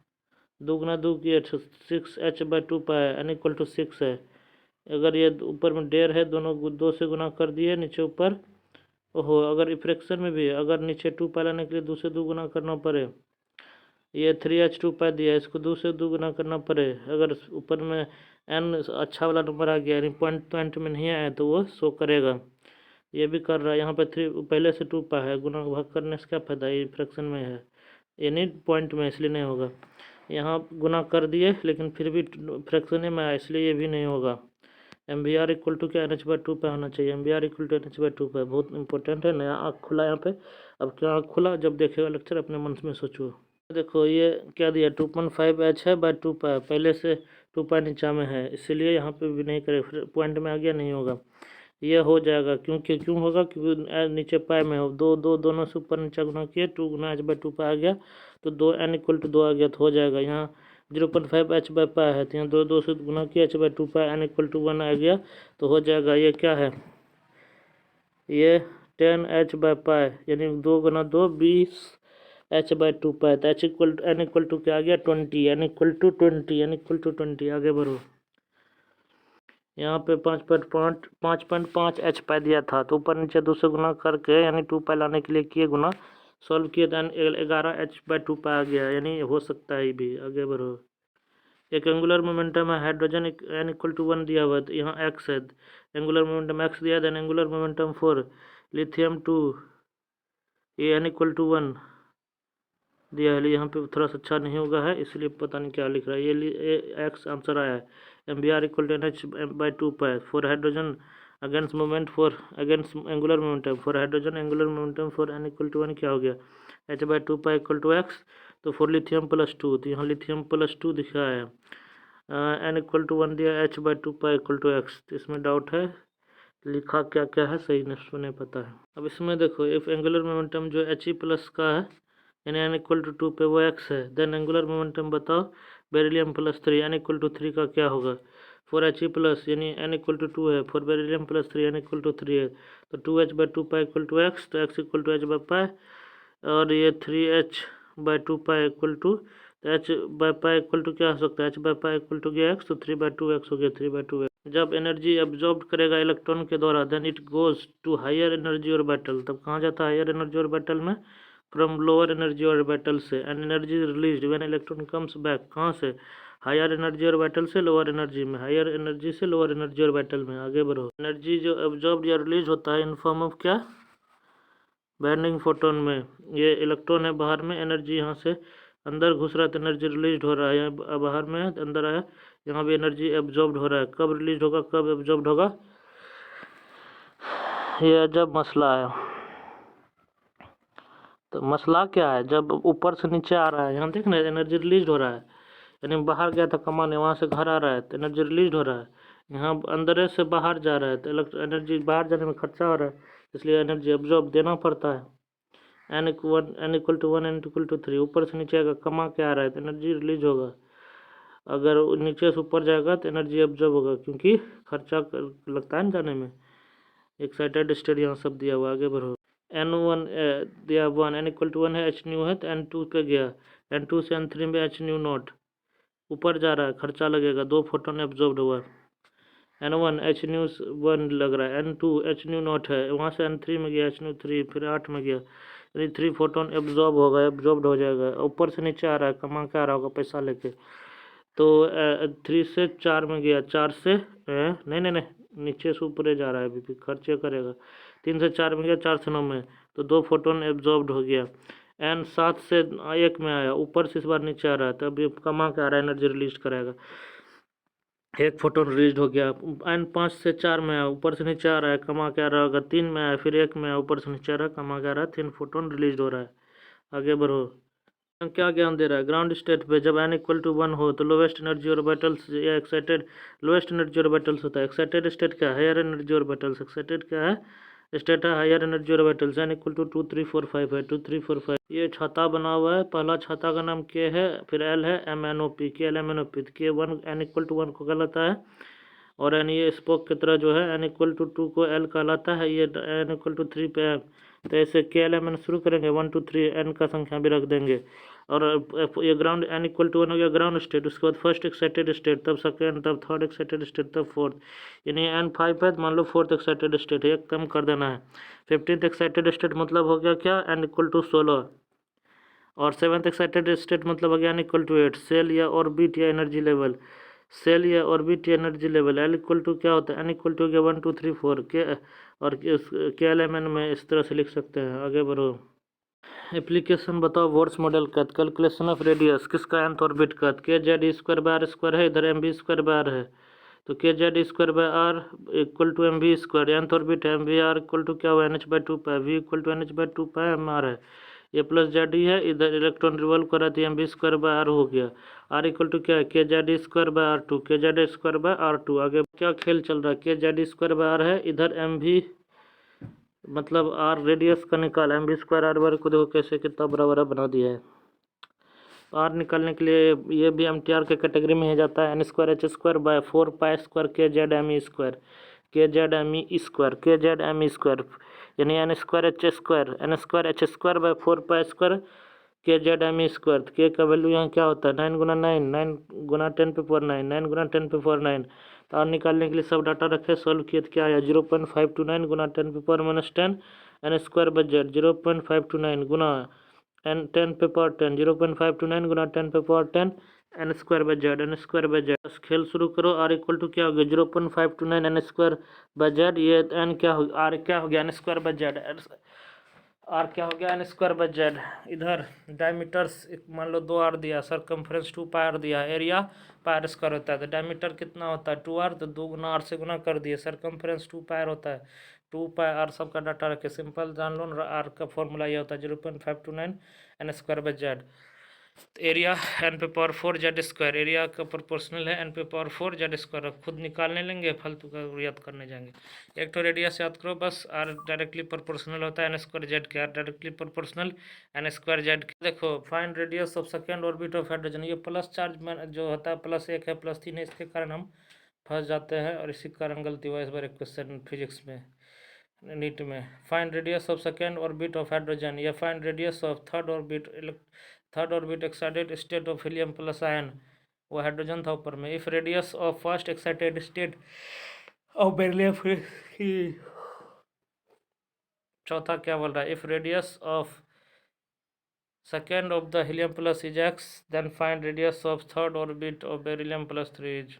2 गुना 2 की 6 h/2π, n इक्वल टू 6 है। अगर ये ऊपर में डेर है, दोनों 2 से गुना कर दिए नीचे ऊपर, ओहो अगर फ्रैक्शन में भी है, अगर नीचे 2π लाने के लिए 2 से 2 गुना करना पड़े, ये 3h/2π दिया, इसको 2 से 2 गुना करना पड़े, अगर ऊपर में n अच्छा वाला नंबर आ गया यानी पॉइंट में नहीं आया तो वो शो करेगा। ये भी कर रहा है, यहाँ पे 3 पहले से 2π है, गुना भाग करने से क्या फायदा, ये फ्रैक्शन में है यानी पॉइंट में, इसलिए नहीं होगा। यहाँ गुना कर दिए लेकिन फिर भी फ्रैक्शन में आया, इसलिए ये भी नहीं होगा। M B are equal to क्या NH/2π होना चाहिए, M B are equal to NH/2π, बहुत इंपॉर्टेंट है। नया आँख खुला यहाँ पे, अब क्या आँख खुला, जब देखेगा लेक्चर अपने मन में सोचो। देखो ये क्या दिया 2.5h है बाय 2π, पहले से 2π नीचा में है, इसीलिए यहाँ पे भी नहीं करे, पॉइंट में आ गया नहीं होगा। ये हो जाएगा क्यों होगा, क्योंकि नीचे पाए में हो, दोनों से ऊपर नीचे गुना किए, 2 गुना h/2π आ गया, तो 2 n इक्वल टू 2 आ गया, तो हो जाएगा। यहाँ 0.5 h/π है, तो यहाँ 2 से गुना किया h/2π, n इक्वल टू 1 आ गया, तो हो जाएगा। ये क्या है, ये 10h/π, यानी 2 गुना 2 20 एच बाई टू पाई, तो एन इक्वल टू क्या आ गया 20, एन इक्वल टू 20 आगे बढ़ो। यहाँ पे 5.5 एच पाई दिया था, तो ऊपर नीचे 2 से गुना करके यानी 2 पाई लाने के लिए किए गुना, सॉल्व किए, देन 11 एच बाई 2 पाई आ गया, यानी हो सकता है भी। आगे बढ़ो। एक एंगुलर मोमेंटम है, हाइड्रोजन एन इक्वल टू 1 दिया हुआ है, तो यहाँ एक्स है, एंगुलर मोमेंटम एक्स दिया, देन एंगुलर मोमेंटम 4, लिथियम 2, ये एन इक्वल टू 1 दिया है। यहाँ पे थोड़ा सा अच्छा नहीं होगा है, इसलिए पता नहीं क्या लिख रहा है, ये एक्स आंसर आया है। M B are equal to N H by 2 pi for hydrogen against moment for against angular momentum for hydrogen angular momentum for N equal to 1 क्या हो गया, H by 2 pi equal to x. तो for lithium plus 2, तो यहाँ lithium plus 2 दिखा है, N equal to 1 दिया, H by 2 pi equal to x. तो इसमें डाउट है, लिखा क्या क्या है सही नहीं पता है। अब इसमें देखो, इफ एंगुलर मोमेंटम जो एच ई प्लस का है यानी एन इक्वल टू 2 पे वो एक्स है, देन एंगुलर मोमेंटम बताओ beryllium plus 3 N equal to 3 का क्या होगा। फॉर एच ई प्लस यानी एन इक्वल टू 2 है, for beryllium plus 3 N equal to 3 है, तो 2 H by 2 pi equal to x, तो X equal to H by pi, और ये 3 H by 2 pi equal to, तो H by pi equal to क्या हो सकता है, H by pi equal to गया एक्स, तो 3/2 एक्स हो गया 3/2 एक्स। जब एनर्जी एब्जॉर्ब करेगा इलेक्ट्रॉन के द्वारा, then it goes to higher energy orbital, तब कहाँ जाता है हायर एनर्जी ऑर्बिटल में, फ्रॉम लोअर एनर्जी ऑर्बिटल से, and energy release when electron comes back, कहाँ से, हायर एनर्जी ऑर्बिटल से लोअर एनर्जी में, हायर एनर्जी से लोअर एनर्जी ऑर्बिटल में। आगे बढ़ो। एनर्जी जो एब्जॉर्ब या रिलीज होता है इन फॉर्म ऑफ क्या, बैंडिंग फोटोन में, ये इलेक्ट्रॉन है बाहर में, एनर्जी यहाँ से अंदर घुस रहा है तो एनर्जी रिलीज हो रहा है, यहाँ बाहर में है अंदर आया, यहाँ भी एनर्जी एब्जॉर्ब हो रहा है। कब रिलीज होगा कब एब्जॉर्ब होगा, ये जब मसला है। तो मसला क्या है, जब ऊपर से नीचे आ रहा है, यहाँ देख ना एनर्जी रिलीज हो रहा है, यानी बाहर गया था कमाने, वहाँ से घर आ रहा है तो एनर्जी रिलीज हो रहा है, यहाँ अंदर से बाहर जा रहा है तो एनर्जी बाहर जाने में खर्चा हो रहा है, इसलिए एनर्जी एब्जॉर्ब देना पड़ता है। N equal to 1 N equal to 3, ऊपर से नीचे आएगा कमा के आ रहा है तो एनर्जी रिलीज होगा, अगर नीचे से ऊपर जाएगा तो एनर्जी एब्जॉर्ब होगा, क्योंकि खर्चा लगता है ना जाने में। एक्साइटेड स्टेट यहाँ सब दिया हुआ। आगे बढ़ो। N1 दिया 1, एन इक्वल टू 1 है, एच न्यू है, तो N2 पे गया, N2 से N3 में एच न्यू नॉट, ऊपर जा रहा है खर्चा लगेगा, 2 फोटोन एब्जॉर्ब हुआ। N1 एच न्यू 1 लग रहा है, N2 एच न्यू नॉट है, वहाँ से N3 में गया एच न्यू 3, फिर 8 में गया, यानी 3 फोटोन एब्जॉर्ब होगा, एब्जॉर्ब हो जाएगा, ऊपर से नीचे आ रहा है कमा के आ रहा होगा पैसा लेके, तो 3 से 4 में गया, 4 से नहीं नीचे से ऊपर जा रहा है, अभी खर्चे करेगा, 3 से 4 में गया, 4 से 9 में, तो 2 फोटोन एब्जॉर्ब हो गया। एन 7 से 1 में आया, ऊपर से इस बार नीचे आ रहा है, तो अभी कमा के आ रहा है, एनर्जी रिलीज करेगा, 1 फोटोन रिलीज हो गया। एन 5 से 4 में आया, ऊपर से नीचे आ रहा है, कमा के आ रहा होगा, 3 में आया, फिर 1 में आया, ऊपर से नीचे आ रहा है, कमा के आ रहा है, 3 फोटोन रिलीज हो रहा है। आगे बढ़ो। क्या ज्ञान दे रहा है, ग्राउंड स्टेट पे जब n इक्वल टू 1 हो तो लोवेस्ट एनर्जी ऑर्बिटल्स या एक्साइटेड, लोवेस्ट एनर्जी ऑर्बिटल्स होता है, एक्साइटेड स्टेट क्या है, हायर एनर्जी ऑर्बिटल्स, एक्साइटेड क्या है स्टेट है higher energy orbitals, n equal to 2 3 4 5 है, 2 3 4 5। ये छाता बना हुआ है, पहला छाता का नाम के है, फिर एल है, MnOP, के एल MnOP, के 1 n इक्वल टू 1 को कहलाता है, और एन ये स्पोक की तरह जो है n इक्वल टू 2 को L कहलाता है, ये n इक्वल टू 3 पे है, तो ऐसे के एल एम शुरू करेंगे 1 2 3 n का संख्या भी रख देंगे, और ये ग्राउंड n इक्वल टू 1 हो गया ग्राउंड स्टेट, उसके बाद फर्स्ट एक्साइटेड स्टेट, तब सेकेंड, तब थर्ड एक्साइटेड स्टेट, तब फोर्थ, यानी n 5 है, मान लो फोर्थ एक्साइटेड स्टेट है, एक कम कर देना है। 15th एक्साइटेड स्टेट मतलब हो गया क्या, n इक्वल टू 16, और 7th एक्साइटेड स्टेट मतलब हो गया n इक्वल टू 8। सेल या ऑर्बिट या एनर्जी लेवल, सेल या ऑर्बिट या energy level, L equal to क्या होता है, n इक्वल टू हो गया 1 2 3 4 के, और के एल एम एन में इस तरह से लिख सकते हैं। आगे बढ़ो। एप्लीकेशन बताओ, वोर्स मॉडल का कैलकुलेशन ऑफ रेडियस, किसका nth ऑर्बिट का, K Z square by are square है, इधर M B square by R है, तो के Z square by R equal to M B square, nth orbit है, M B are equal to क्या हुआ, N H by 2 pi, V equal to N H by 2 pi M R है, ये plus Z ही है, इधर electron revolve कर रहा था, M B square by R हो गया, आर इक्वल टू क्या है, k Z square by are 2, के जेड स्क्वायर बाय आर 2। आगे क्या खेल चल रहा है, k Z square by R है, इधर एम भी मतलब आर रेडियस का निकाल, एम बी स्क्वायर आर बार को देखो कैसे कितना बड़ा बड़ा बना दिया है। आर निकालने के लिए ये भी एम टी आर के कैटेगरी में ही जाता है, n square H square by 4 pi square k Z M E square, k Z M E square, k Z M E square, यानी n square H square, n square H square by 4 pi square k Z M E square, k का value यहाँ क्या होता है 9 गुना 9, 9 गुना 10 पे power 9, 9 गुना 10 पे power 9। तो are निकालने के लिए सब डाटा रखे, सॉल्व किए तो क्या आया 0.529 गुना 10 पे power minus 10 n square by z, 0.529 गुना एन 10 पे पावर 10, 0.529 गुना 10 पे power 10 n square by z, n square by z. बस खेल शुरू करो। आर इक्वल टू क्या हो गया 0.529 एन स्क्वायर बाई जेड, ये एन क्या हो आर क्या हो गया N square by z, r क्या हो गया एन स्क्वायर बाई जेड। इधर डायमीटर्स मान लो 2 आर दिया, सरकमफ्रेंस 2 पाई आर दिया, एरिया पाई आर स्क्वायर होता है, तो डायमीटर कितना होता है 2 आर, तो 2 गुना आर से गुना कर दिए, सरकमफ्रेंस 2 पाई आर होता है, 2 पाई आर सबका डाटा रखे, सिंपल जान लो आर का फॉर्मूला ये होता है 0.529 N square by z. Area n पे पावर 4 जेड स्क्वायर, एरिया का प्रोपोर्शनल है एन पे पावर 4 जेड स्क्वायर, खुद निकालने लेंगे फालतू का याद करने जाएंगे। एक तो रेडियस याद करो बस, आर डायरेक्टली प्रोपोर्शनल होता है एन स्क्वायर जेड के, r directly proportional n square z के। देखो find radius of second orbit of hydrogen, ये प्लस चार्ज में जो होता है +1 है +3 है, इसके कारण हम फंस जाते हैं और इसी कारण गलती हुआ इस बार एक क्वेश्चन फिजिक्स में नीट में। Find radius of second orbit of hydrogen, या find radius of third orbit excited state of helium plus ion, वो हाइड्रोजन था ऊपर में। If radius of first excited state of beryllium, चौथा क्या बोल रहा है, if radius of second of the helium plus is x, then find radius of third orbit of beryllium plus 3 is.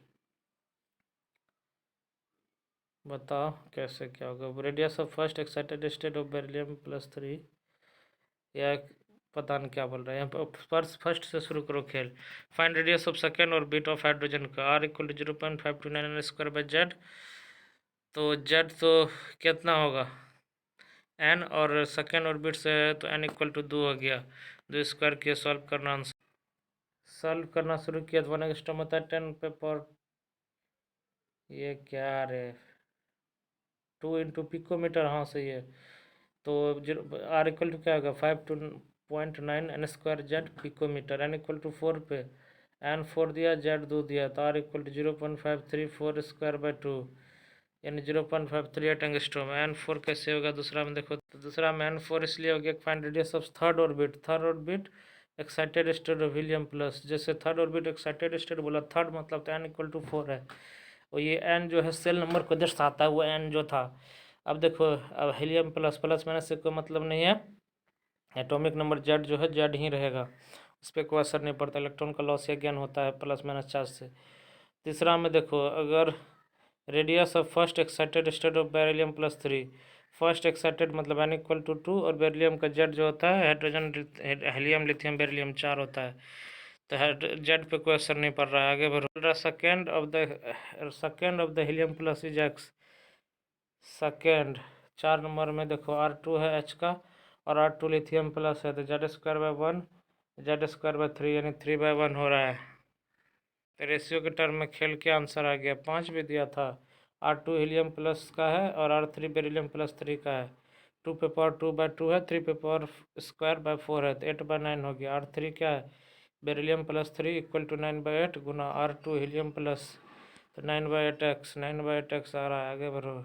बताओ कैसे क्या होगा, radius of first excited state of beryllium plus 3, या पता नहीं क्या बोल रहे हैं यहाँ पर, फर्स्ट से शुरू करो खेल। Find radius of second orbit of hydrogen का, R equal to 0.529 N square by Z, तो जेड तो कितना होगा एन, और सेकेंड ऑर्बिट से है तो एन इक्वल टू 2 हो गया, 2 स्क्वायर किया, सॉल्व करना, आंसर सॉल्व करना शुरू किया तो 1 एक्स्ट्रा होता है 10 पे पावर, ये क्या रे 2 इंटू पिकोमीटर, हाँ सही है। तो आर इक्वल टू क्या होगा 5.9 n square z picometre, n equal to 4 पे एन 4 दिया जेड 2 दिया, तो are equal to 0.534 square by 2, यानी 0.538 एंगस्ट्रॉम। एन 4 कैसे होगा दूसरा में, देखो तो दूसरा में एन 4 इसलिए हो गया find radius of third orbit excited state of helium plus, जैसे थर्ड ऑर्बिट एक्साइटेड स्टेट बोला, थर्ड मतलब तो एन इक्वल टू 4 है, और ये एन जो है सेल नंबर को दर्शाता है, वो एन जो था। अब देखो अब हीलियम प्लस प्लस माइनस से कोई मतलब नहीं है, एटॉमिक नंबर जेड जो है जेड ही रहेगा, उस पर कोई असर नहीं पड़ता, इलेक्ट्रॉन का लॉस या गेन होता है प्लस माइनस चार्ज से। तीसरा में देखो अगर radius of first excited state of beryllium plus 3, first excited मतलब एन इक्वल टू 2, और बेरिलियम का जेड जो होता है हाइड्रोजन हीलियम लिथियम बेरिलियम 4 होता है, तो जेड पे कोई असर नहीं पड़ रहा है। आगे बढ़ो, second of the helium plus is x, second 4 number में देखो R2 है H का, और R2 लिथियम प्लस है, तो Z square by 1 Z square by 3, यानी 3/1 हो रहा है। तो रेशियो के टर्म में खेल के आंसर आ गया, 5 भी दिया था। R2 हीलियम प्लस का है और R3 बेरिलियम प्लस 3 का है, 2 पे पावर 2/2 है, 3 पे पावर स्क्वायर बाई 4 है, तो 8/9 हो गया। R3 क्या है बेरिलियम प्लस 3 इक्वल टू 9/8 गुना R2 हीलियम प्लस, तो 9/8x, 9/8x आ रहा है। आगे बढ़ो,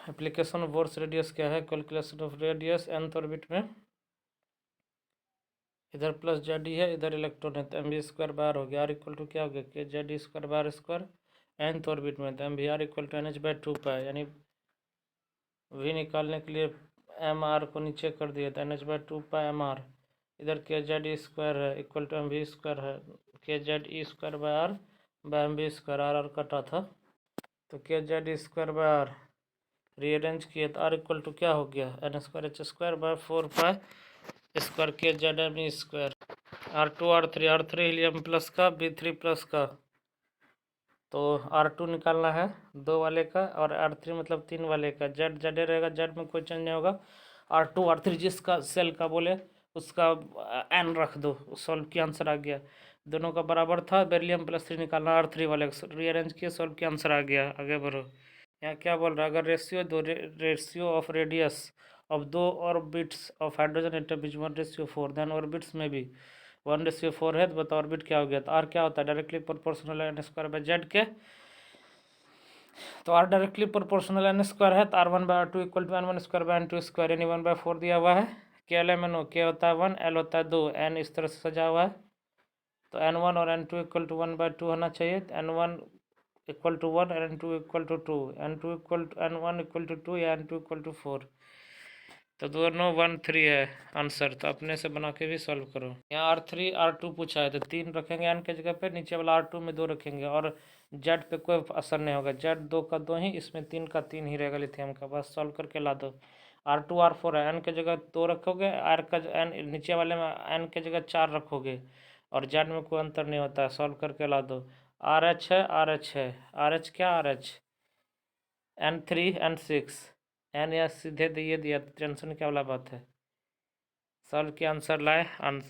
एप्लीकेशन ऑफ बोर्स रेडियस क्या है, calculation of radius nth orbit में, इधर प्लस जेड ही है, इधर इलेक्ट्रॉन है, तो एम बी स्क्वायर बार हो गया, आर इक्वल टू क्या हो गया के जेड स्क्वायर बार स्क्वायर nth ऑर्बिट में, तो m B are equal to NH/2 pi, यानी वी निकालने के लिए एम आर को नीचे कर दिया, तो NH/2 पाए एम आर, इधर के जेड स्क्वायर है equal to M B square है, k Z E square by R by M B square, R R कटा था, तो के Z square by R rearrange किए तो आर इक्वल टू क्या हो गया N square H square by 4 pi square k Z M E square, R2 helium plus का B3 प्लस का, तो R2 निकालना है 2 वाले का, और R3 मतलब 3 वाले का, जेड जेड रहेगा, जेड में कोई चेंज नहीं होगा। R2 R3 जिसका सेल का बोले उसका एन रख दो, सॉल्व किया आंसर आ गया, दोनों का बराबर था, बेरिलियम प्लस 3 निकालना, R3 वाले रीअरेंज किए, सॉल्व किया आंसर आ गया। आगे बढ़ो, यहाँ क्या बोल रहा है, अगर ratio of radius of 2 orbits of hydrogen atom is 1:4, then orbits में भी 1:4 है, तो बताओ ऑर्बिट क्या हो गया, तो आर क्या होता है डायरेक्टली प्रोपोर्शनल है n स्क्वायर बाई जेड के, तो r directly proportional n square है, तो r one by r two equal to n one square by n two square, यानी 1/4 दिया हुआ है। के एल एम एन ओ, के होता है 1, एल होता है 2, एन इस तरह से सजा हुआ है, तो एन वन और एन टू इक्वल टू 1/2 होना चाहिए। तो n one equal to 1, n two equal to 2, n two equal to n one equal to 2 या एन टू इक्वल टू 4। तो दोनों 1 3 है आंसर, तो अपने से बना के भी सॉल्व करो। यहाँ R3 R2 पूछा है, तो 3 रखेंगे एन के जगह पे, नीचे वाला R2 में 2 रखेंगे, और जेड पे कोई असर नहीं होगा, जेड 2 का 2 ही, इसमें 3 का 3 ही रहेगा लिथियम का, बस सॉल्व करके ला दो। R2 R4 है, एन के जगह 2 रखोगे, आर का एन नीचे वाले में एन के जगह 4 रखोगे, और जेड में कोई अंतर नहीं होता है, सॉल्व करके ला दो। RH है, RH है, RH क्या RH, N3 N6, एन या सीधे दिए दिया, टेंशन क्या वाला बात है। सॉल्व किया, आंसर लाए,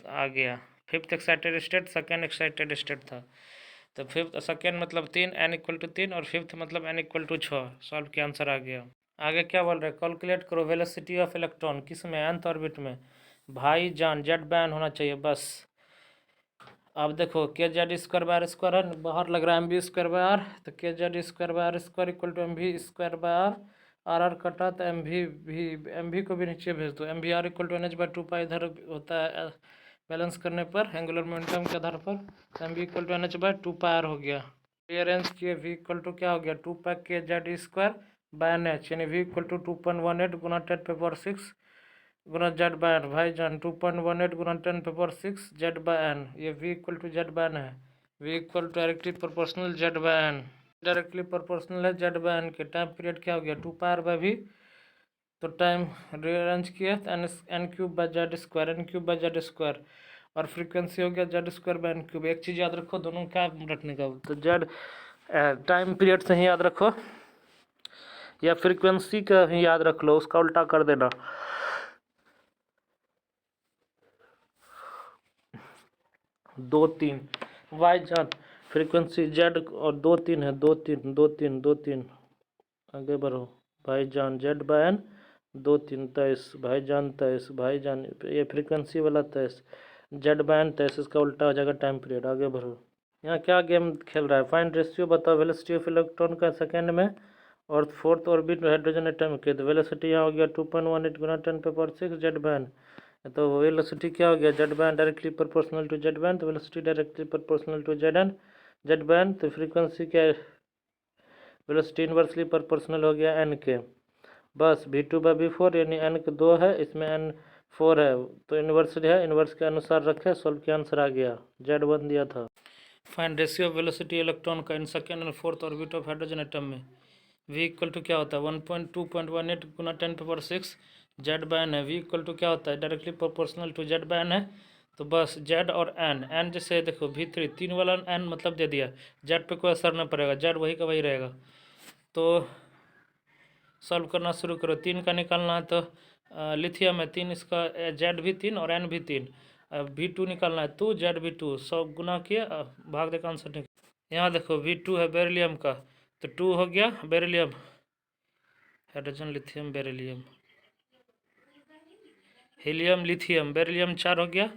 आ गया। Fifth excited state, second excited state था, तो फिफ्थ सेकेंड मतलब 3, एन इक्वल टू 3, और फिफ्थ मतलब एन इक्वल टू 6। सॉल्व किया, आंसर आ गया। आगे क्या बोल रहे हैं, कैलकुलेट करो वेलोसिटी ऑफ इलेक्ट्रॉन, किस में, nth ऑर्बिट में। भाई जान जेड बैन होना चाहिए बस। अब देखो k Z square by are square है, बाहर लग रहा है M B square by are, तो के Z square by are square equal to M भी square by R, R R कटा तो एम भी को भी नीचे भेज दो, m v r equal to N H by 2 pi इधर होता है बैलेंस करने पर एंगुलर मोमेंटम के आधार पर, m v equal to N H by 2 pi r हो गया। रीअरेंज किए, वी इक्वल टू क्या हो गया 2 pi k Z square by N H, यानी वी इक्वल टू 2.18 गुना 10⁻6 गुना जेड बाय एन। भाई जान 2.18 गुना 10⁻6 जेड बाय एन, ये V equal to Z by N है, V equal to directly proportional Z by N, directly proportional है Z by N के। टाइम पीरियड क्या हो गया 2 पाई आर बाय वी, तो टाइम रीअरेंज किया तो N cube by z square, n cube by z square, और frequency हो गया z square by n cube. एक चीज़ याद रखो, दोनों क्या रखने का, तो जेड टाइम पीरियड से ही याद रखो, या फ्रीक्वेंसी का ही याद रख लो, उसका उल्टा कर देना। 2 3 वाई जान फ्रीक्वेंसी जेड, और 2 3 है, 2 3 2 3 2 3, आगे बढ़ो। भाई जान जेड बाय एन 2 3 23, भाई जान 23, भाई जान ये फ्रीक्वेंसी वाला 23, जेड बाय एन 23, इसका उल्टा हो जाएगा टाइम पीरियड। आगे बढ़ो, यहाँ क्या गेम खेल रहा है, फाइंड रेशियो बताओ वेलोसिटी ऑफ इलेक्ट्रॉन का सेकेंड में, और फोर्थ ऑर्बिट हाइड्रोजन एटम के। तो वेलोसिटी यहाँ हो गया 2.18 गुना 10⁻6 जेड बाय एन, तो वेलोसिटी क्या हो गया Z by N directly proportional to Z by N, तो velocity directly proportional to Z N, Z by N. तो फ्रीक्वेंसी क्या है, वेलोसिटी इन्वर्सली प्रोपोर्शनल हो गया एन के, बस V2/V4, यानी एन के 2 है, इसमें एन 4 है, तो इन्वर्सली है, इन्वर्स के अनुसार रखे, सोल्व के आंसर आ गया, Z1 दिया था। Find ratio of velocity electron का in second and fourth orbit of hydrogen atom में। V इक्वल टू क्या होता है 1.2.18 गुना 10⁻6 जेड बाय एन है, V इक्वल टू क्या होता है directly proportional to Z by N है, तो बस जेड और एन जैसे देखो V3 3 वाला एन मतलब दे दिया, जेड पे कोई असर नहीं पड़ेगा, जेड वही का वही रहेगा। तो सॉल्व करना शुरू करो, 3 का निकालना है, तो लिथियम है 3, इसका जेड भी 3 और एन भी 3, V2 निकालना है 2, जेड भी 2, 100 गुना किया, भाग दे का आंसर निकल। यहाँ देखो V2 है बेरिलियम का, तो 2 हो गया beryllium, hydrogen lithium beryllium, helium lithium beryllium 4 हो गया।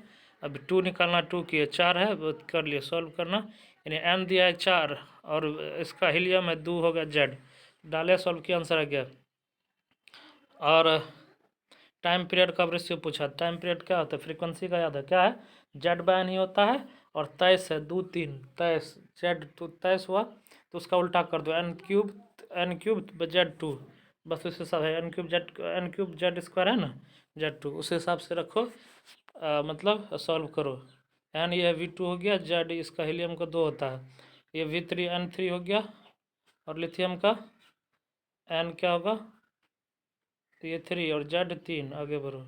अब 2 निकालना, 2 किए 4 है, वो कर लिए, सॉल्व करना, यानी एन दिया है 4, और इसका हीलियम है 2 हो गया जेड, डाले सॉल्व किया, आंसर आ गया। और टाइम पीरियड का रेशियो पूछा, टाइम पीरियड क्या होता है, फ्रीक्वेंसी का याद है क्या है, जेड बाय एन ही होता है, और 23 है 2 3 23, जेड तो 23 हुआ, तो उसका उल्टा कर दो, एन क्यूब जेड 2, बस उस हिसाब है, एन क्यूब जेड स्क्वायर है ना, जेड 2 उस हिसाब से रखो, मतलब सॉल्व करो। एन ये V2 हो गया, जेड इसका हीलियम का 2 होता है, ये V3 N3 हो गया, और लिथियम का एन क्या होगा, तो ये 3 और जेड 3। आगे बढ़ो,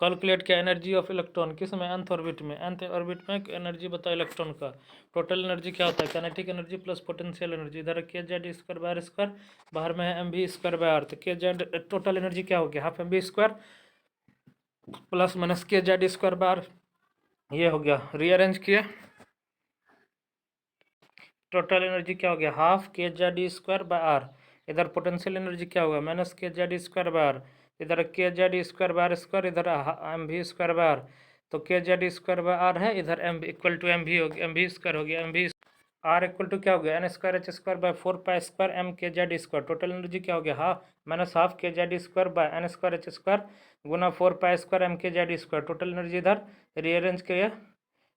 कैलकुलेट किया एनर्जी ऑफ इलेक्ट्रॉन, किस में, nth ऑर्बिट में, nth ऑर्बिट में एनर्जी बताओ इलेक्ट्रॉन का। टोटल एनर्जी क्या होता है, kinetic energy plus potential energy, इधर k Z square by are square, बाहर में है M B square by are, तो के जेड टोटल एनर्जी क्या हो गया half m B square plus minus k Z square by are, ये हो गया। रीअरेंज किया, टोटल एनर्जी क्या हो गया हाफ के जेड स्क्वायर बाय आर, इधर पोटेंशियल एनर्जी क्या होगा minus k Z square by r, इधर k Z square by are square, इधर एम भी स्क्वायर बाय आर, तो के जेड स्क्वायर बाय आर है, इधर एम इक्वल टू एम भी हो गया, एम भी स्क्वायर हो गया, M v r equal to क्या हो गया, n²h²/4π² टोटल एनर्जी क्या हो गया, हाफ kz²/n²h² गुना 4π² टोटल एनर्जी इधर रीअरेंज किया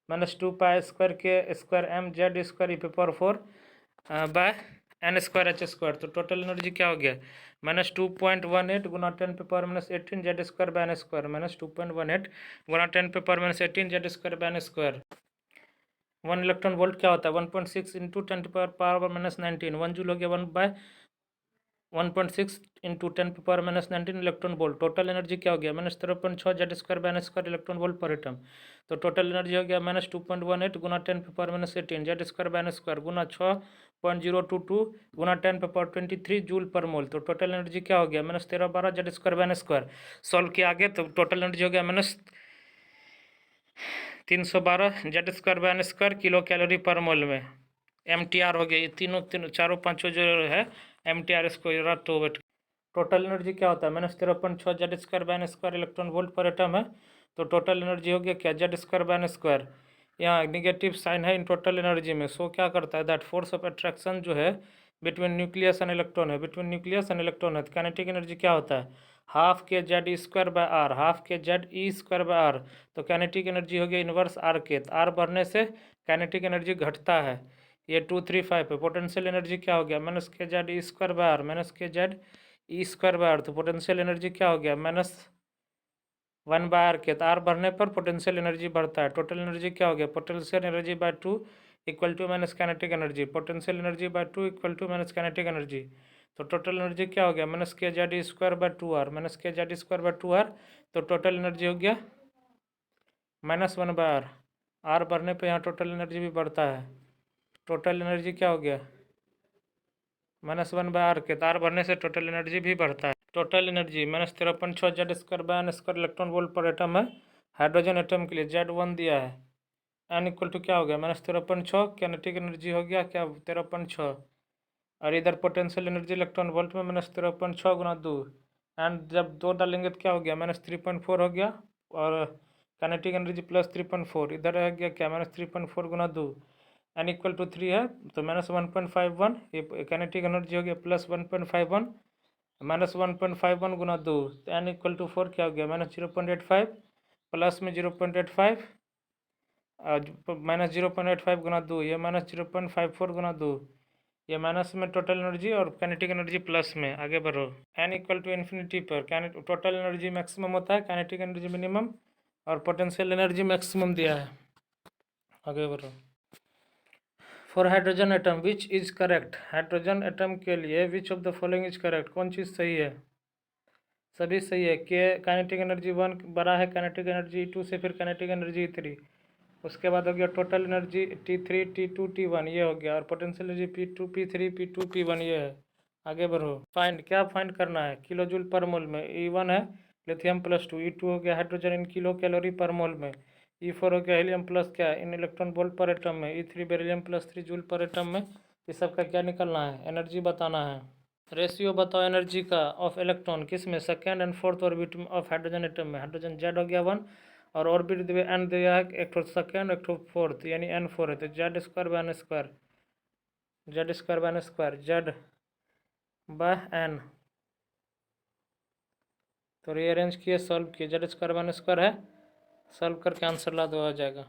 -2π² तो टोटल एनर्जी क्या हो गया, -2.18 गुना 10⁻18 z² -2.18 गुना 10⁻18 z²/n²। 1 इलेक्ट्रॉन वोल्ट क्या होता है, 1.6 इंटू 10⁻−19 1 जूल हो गया 1/1.6 into 10⁻−19 electron volt. Total energy क्या हो गया, -13.6 z² electron volt per atom. तो टोटल एनर्जी हो गया -2.18 गुना 10⁻18 z² गुना 6.022 गुना 10⁻23 जूल पर मोल। तो टोटल एनर्जी क्या हो गया, -1312 z²/n²। सॉल्व किया आगे तो टोटल एनर्जी हो गया -312 z²/n² किलो कैलोरी पर मोल में। MTR हो गया, ये चारों पांचों जो है MTR इसको रद्द हो बैठ। टोटल एनर्जी क्या होता है, -13.6 z² electron volt per atom है। तो टोटल एनर्जी हो गया क्या, z²/n²। यहाँ निगेटिव साइन है इन टोटल एनर्जी में, सो क्या करता है दैट फोर्स ऑफ अट्रैक्शन जो है बिटवीन न्यूक्लियस एंड इलेक्ट्रॉन है, बिटवीन न्यूक्लियस एंड इलेक्ट्रॉन है। काइनेटिक एनर्जी क्या होता है, हाफ kz²/r तो काइनेटिक एनर्जी हो गया इन्वर्स आर के। आर बढ़ने से काइनेटिक एनर्जी घटता है, ये 235 है। पोटेंशियल एनर्जी क्या हो गया, -kz² kz तो पोटेंशियल एनर्जी क्या हो गया, -1/r के। तो आर बढ़ने पर पोटेंशियल एनर्जी बढ़ता है। टोटल एनर्जी क्या हो गया, potential energy by 2 equal to kinetic energy, potential energy by 2 equal to kinetic energy. तो टोटल एनर्जी क्या हो गया, -kz²/2r kz²/2r तो टोटल एनर्जी हो गया -1/r। आर बढ़ने पे यहाँ टोटल एनर्जी भी बढ़ता है। टोटल एनर्जी क्या हो गया, -1/r के। तार बढ़ने से टोटल एनर्जी भी बढ़ता है। Total energy -13.6 z²/n² electron volt per atom है। हाइड्रोजन एटम के लिए Z1 दिया है, n इक्वल टू क्या हो गया, -13.6 काइनेटिक एनर्जी हो गया क्या 13.6 और इधर पोटेंशियल एनर्जी इलेक्ट्रॉन वोल्ट में -13.6 गुना 2 एंड जब 2 डालेंगे तो क्या हो गया, -3.4 हो गया और काइनेटिक एनर्जी +3.4 इधर रह गया क्या, -3.4 गुना 2 n इक्वल टू 3 है तो -1.51 ये काइनेटिक एनर्जी हो गया +1.51 -1.51 गुना 2 तो n इक्वल टू 4 क्या हो गया, -0.85 प्लस में 0.85 और -0.85 गुना 2 ये -0.54 गुना 2 ये माइनस में टोटल एनर्जी और काइनेटिक एनर्जी प्लस में। आगे बढ़ो, n इक्वल टू इन्फिनिटी पर टोटल एनर्जी मैक्सिमम होता है, काइनेटिक एनर्जी मिनिमम और पोटेंशियल एनर्जी मैक्सिमम दिया है। आगे बढ़ो, for hydrogen atom which is correct, hydrogen atom के लिए विच of the following is correct, कौन चीज़ सही है, सभी सही है। के काइनेटिक एनर्जी 1 बड़ा है काइनेटिक एनर्जी 2 से, फिर काइनेटिक एनर्जी 3, उसके बाद हो गया total energy T3 T2 T1 ये हो गया और potential energy P2 P3 P2 P1 ये है। आगे बढ़ो, फाइंड क्या फाइंड करना है, किलो जूल पर मोल में। E1 है लिथियम +2, E2 हो गया हाइड्रोजन इन किलो कैलोरी पर मोल में, E4 हो गया हीलियम प्लस क्या इन इलेक्ट्रॉन वोल्ट पर एटम में, E3 beryllium +3 joule per atom में। ये सब का क्या निकलना है, एनर्जी बताना है। रेशियो बताओ एनर्जी का ऑफ इलेक्ट्रॉन किस में, second and fourth orbit of hydrogen atom में। हाइड्रोजन Z हो गया 1 और ऑर्बिट दिए n दिया है, एक तो सेकेंड एक तो फोर्थ यानी n4 है तो Z²/n² Z/n तो रीअरेंज किए सॉल्व किए, Z²/n² है, सॉल्व करके आंसर ला दो आ जाएगा।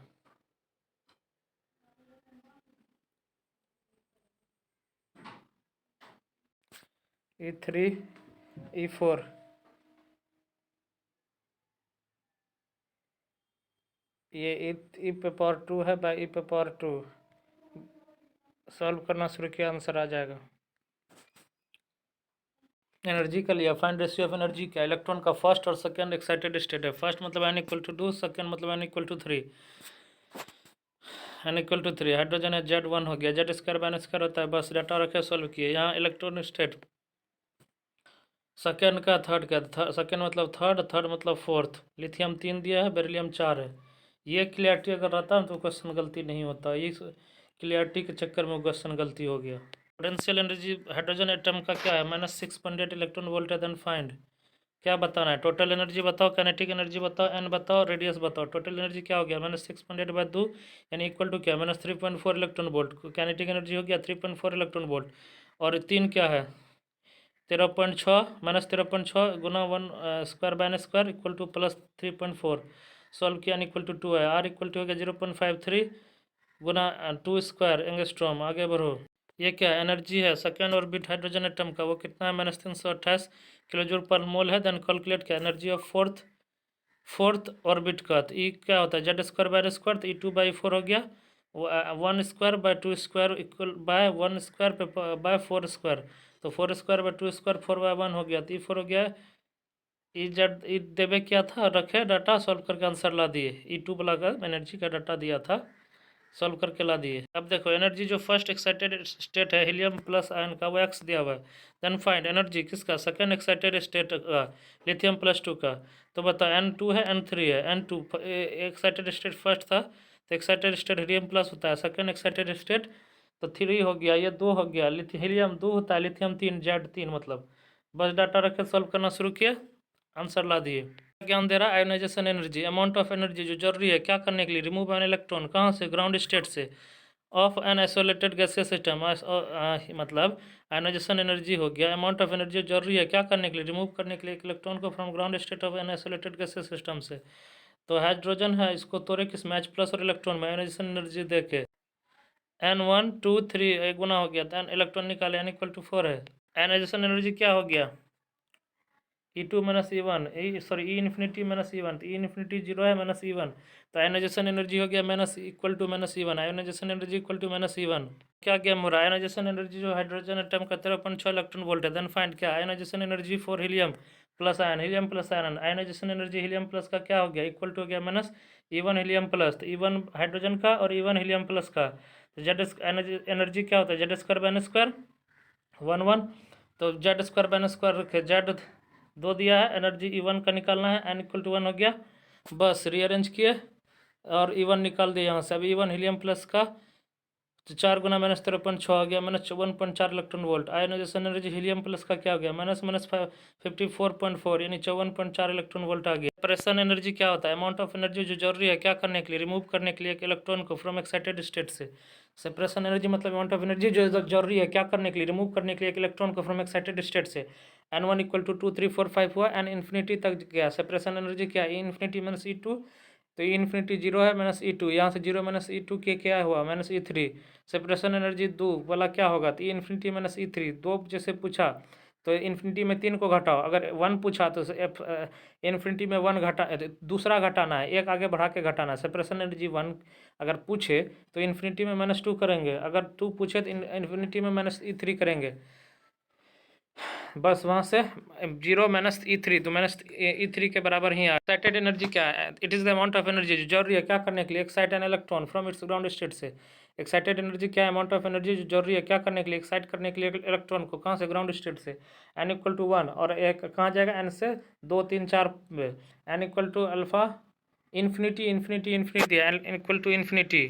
E3 E4 ये E पे पावर 2 है बाई E पे पावर 2, सॉल्व करना शुरू किया आंसर आ जाएगा। एनर्जी का लिया, फाइंड रेशियो ऑफ एनर्जी क्या, इलेक्ट्रॉन का फर्स्ट और सेकंड एक्साइटेड स्टेट है। फर्स्ट मतलब n इक्वल टू 2, सेकंड मतलब n equal to 3, n equal to 3। Hydrogen है Z1 हो गया, Z²/n² होता है, बस डाटा रखे सॉल्व किए। यहाँ इलेक्ट्रॉन स्टेट सेकेंड का थर्ड का, सेकेंड मतलब थर्ड, थर्ड मतलब फोर्थ। लिथियम 3 दिया है, बेरिलियम 4 है। ये क्लियरिटी अगर रहता है तो क्वेश्चन गलती नहीं होता, इस क्लियरिटी के चक्कर में क्वेश्चन गलती हो गया। पोटेंशियल एनर्जी हाइड्रोजन एटम का क्या है, -6.8 इलेक्ट्रॉन वोल्ट है, देन फाइंड क्या बताना है? टोटल एनर्जी बताओ, काइनेटिक एनर्जी बताओ, एन बताओ, रेडियस बताओ। टोटल एनर्जी क्या हो गया? -6.8/2 यानी इक्वल टू क्या? -3.4 इलेक्ट्रॉन वोल्ट। काइनेटिक एनर्जी हो गया 3.4 इलेक्ट्रॉन वोल्ट। और 3 क्या है? 13.6 -13.6 गुना 1 square by n square equal to +3.4। Solve किया इक्वल टू 2 है। आर इक्वल टू हो गया 0.53 गुना 2 स्क्वायर एंगस्ट्रॉम। आगे बढ़ो। ये क्या एनर्जी है? सेकेंड ऑर्बिट हाइड्रोजन एटम का, वो कितना है? -328 किलो जूल पर मोल है। देन कैलकुलेट क्या एनर्जी ऑफ फोर्थ ऑर्बिट का। तो ई क्या होता है? Z² तो E2/4 हो गया। 1²/2² इक्वल बाय 1² पे बाय 4²। तो 4²/2² 4/1 हो गया। तो E4 हो गया। ई देवे क्या था? रखे डाटा, सॉल्व करके आंसर ला दिए। E2 वाला का एनर्जी का डाटा दिया था, सॉल्व करके ला दिए। अब देखो एनर्जी जो फर्स्ट एक्साइटेड स्टेट है हीलियम प्लस आयन का, वो x दिया हुआ है। देन फाइंड एनर्जी किसका? सेकेंड एक्साइटेड स्टेट का, लिथियम +2 का। तो बताओ N2 है N3 है? N2 एक्साइटेड स्टेट फर्स्ट था, तो एक्साइटेड स्टेट हीलियम प्लस होता है। सेकेंड एक्साइटेड स्टेट तो 3 हो गया, ये 2 हो गया। हीलियम 2 होता है, लिथियम 3, Z3 मतलब। बस डाटा रखे, सॉल्व करना शुरू किया, आंसर ला दिए। ज्ञान दे रहा है ionisation energy, amount of energy जो जरूरी है क्या करने के लिए? रिमूव एन इलेक्ट्रॉन, कहाँ से? ग्राउंड स्टेट से, of an isolated gaseous system. मतलब आयोनाइजेशन एनर्जी हो गया, अमाउंट ऑफ एनर्जी जरूरी है क्या करने के लिए? रिमूव करने के लिए एक इलेक्ट्रॉन को from ground state of an isolated gaseous system से। तो हाइड्रोजन है, इसको तोड़े किस मैच प्लस और इलेक्ट्रॉन में, आयोनाइजेशन एनर्जी देखे N1 2 3 एक गुना हो गया। तो इलेक्ट्रॉन निकाले N = 4 है। आयोनाइजेशन एनर्जी क्या हो गया? E2 - E1 sorry E infinity -E1, तो E इन्फिनिटी 0 है -E1, तो आयोनाइजेशन एनर्जी हो गया equal to -E1। Ionisation energy equal to -E1। क्या गेम हो रहा है? आयोनाइजेशन एनर्जी जो हाइड्रोजन एटम का 13.6 इलेक्ट्रॉन वोल्ट है। देन फाइंड क्या ionisation energy for helium plus ion, helium plus ion. Ionisation energy helium plus का क्या हो गया? इक्वल टू हो गया -E1 हीलियम प्लस, तो E1 हाइड्रोजन का और E1 हीलियम प्लस का। तो जेड एनर्जी क्या होता है? Z² - 1 1, तो Z² रखे, जेड 2 दिया है, एनर्जी E1 का निकालना है, N = 1 हो गया। बस रीअरेंज किए और E1 निकाल दिए यहाँ से। अब E1 हीलियम प्लस का, तो 4 गुना -13.6 हो गया, -54.4 electron volt. Ionisation energy helium plus का क्या हो गया? -54.4 यानी 54.4 इलेक्ट्रॉन वोल्ट आ गया। सेपरेशन एनर्जी क्या होता है? अमाउंट ऑफ एनर्जी जो जरूरी है क्या करने के लिए? रिमूव करने के लिए एक इलेक्ट्रॉन को फ्रॉम एक्साइटेड स्टेट से। सेपरेशन एनर्जी मतलब अमाउंट ऑफ एनर्जी जो जरूरी है क्या करने के लिए? रिमूव करने के लिए एक इलेक्ट्रॉन को फ्रॉम एक्साइटेड स्टेट से। N1 = 2 3 4 5 हुआ, N इन्फिनिटी तक गया। सेपरेशन एनर्जी क्या है? E इन्फिनिटी -E2, तो E इन्फिनिटी 0 है -E2, यहाँ से 0 -E2 के क्या हुआ? -E3। सेपरेशन एनर्जी 2 वाला क्या होगा? तो E इन्फिनिटी -E3, 2 जैसे पूछा तो इन्फिनिटी में 3 को घटाओ। अगर 1 पूछा तो इन्फिनिटी में 1 घटा, दूसरा घटाना है, एक आगे बढ़ा के घटाना है। सेपरेशन एनर्जी 1 अगर पूछे तो इन्फिनिटी में -2 करेंगे, अगर 2 पूछे तो इन्फिनिटी में -E3 करेंगे। बस वहाँ से 0 -E3, तो -E3 के बराबर ही आ। एक्साइटेड एनर्जी क्या है? It is the amount of energy जो जरूरी है क्या करने के लिए? Excite an electron from its ground state से। एक्साइटेड एनर्जी क्या है? अमाउंट ऑफ एनर्जी जो जरूरी है क्या करने के लिए? एक्साइट करने के लिए इलेक्ट्रॉन को, कहाँ से? ग्राउंड स्टेट से। N = 1 और एक कहाँ जाएगा? N से 2 3 4 में। N = alpha infinity infinity infinity, N = infinity.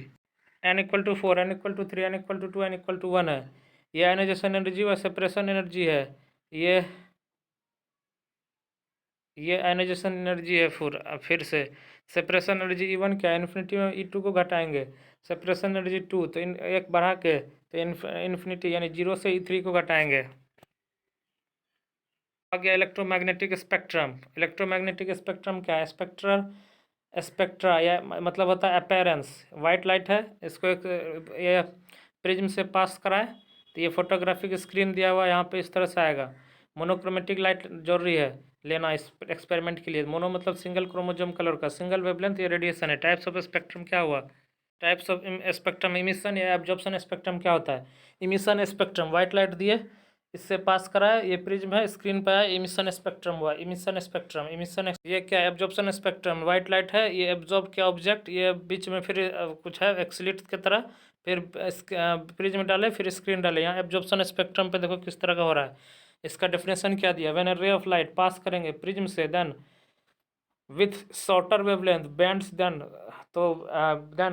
N = 4, N = 3, N = 2, N = 1 है। ये आयोनाइजेशन एनर्जी व सेपरेशन एनर्जी है। ये आयोनाइजेशन एनर्जी है। फिर से सेपरेशन एनर्जी E1 क्या है? इन्फिनिटी में E2 को घटाएंगे। सेपरेशन एनर्जी 2, तो एक बढ़ा के तो इन्फिनिटी यानी 0 से E3 को घटाएंगे। आ गया इलेक्ट्रोमैग्नेटिक स्पेक्ट्रम। इलेक्ट्रोमैग्नेटिक स्पेक्ट्रम क्या है? स्पेक्ट्रा या मतलब होता है अपीयरेंस। वाइट लाइट है, इसको एक ये प्रिज्म से पास कराए तो ये फोटोग्राफिक स्क्रीन दिया हुआ यहाँ पे इस तरह से आएगा। मोनोक्रोमेटिक लाइट जरूरी है लेना इस एक्सपेरिमेंट के लिए। मोनो मतलब सिंगल क्रोमोसोम कलर का, सिंगल वेवलेंथ, ये रेडिएशन है। टाइप्स ऑफ स्पेक्ट्रम क्या हुआ? टाइप्स ऑफ स्पेक्ट्रम, इमिशन या एब्जॉर्प्शन स्पेक्ट्रम क्या होता है? इमिशन स्पेक्ट्रम, वाइट लाइट दिए, इससे पास कराए, ये प्रिज्म है, स्क्रीन पर आया, इमिशन स्पेक्ट्रम हुआ। इमिशन स्पेक्ट्रम, ये क्या है? एब्जॉर्प्शन स्पेक्ट्रम, वाइट लाइट है, ये एब्जॉर्ब किया ऑब्जेक्ट, ये बीच में फिर कुछ है एक्सलिट की तरह, फिर प्रिज्म डाले, फिर स्क्रीन डाले। यहाँ एब्जॉर्प्शन स्पेक्ट्रम पे देखो किस तरह का हो रहा है। इसका डेफिनेशन क्या दिया? When a ray of light pass करेंगे प्रिज्म से, then with shorter wavelength bands, then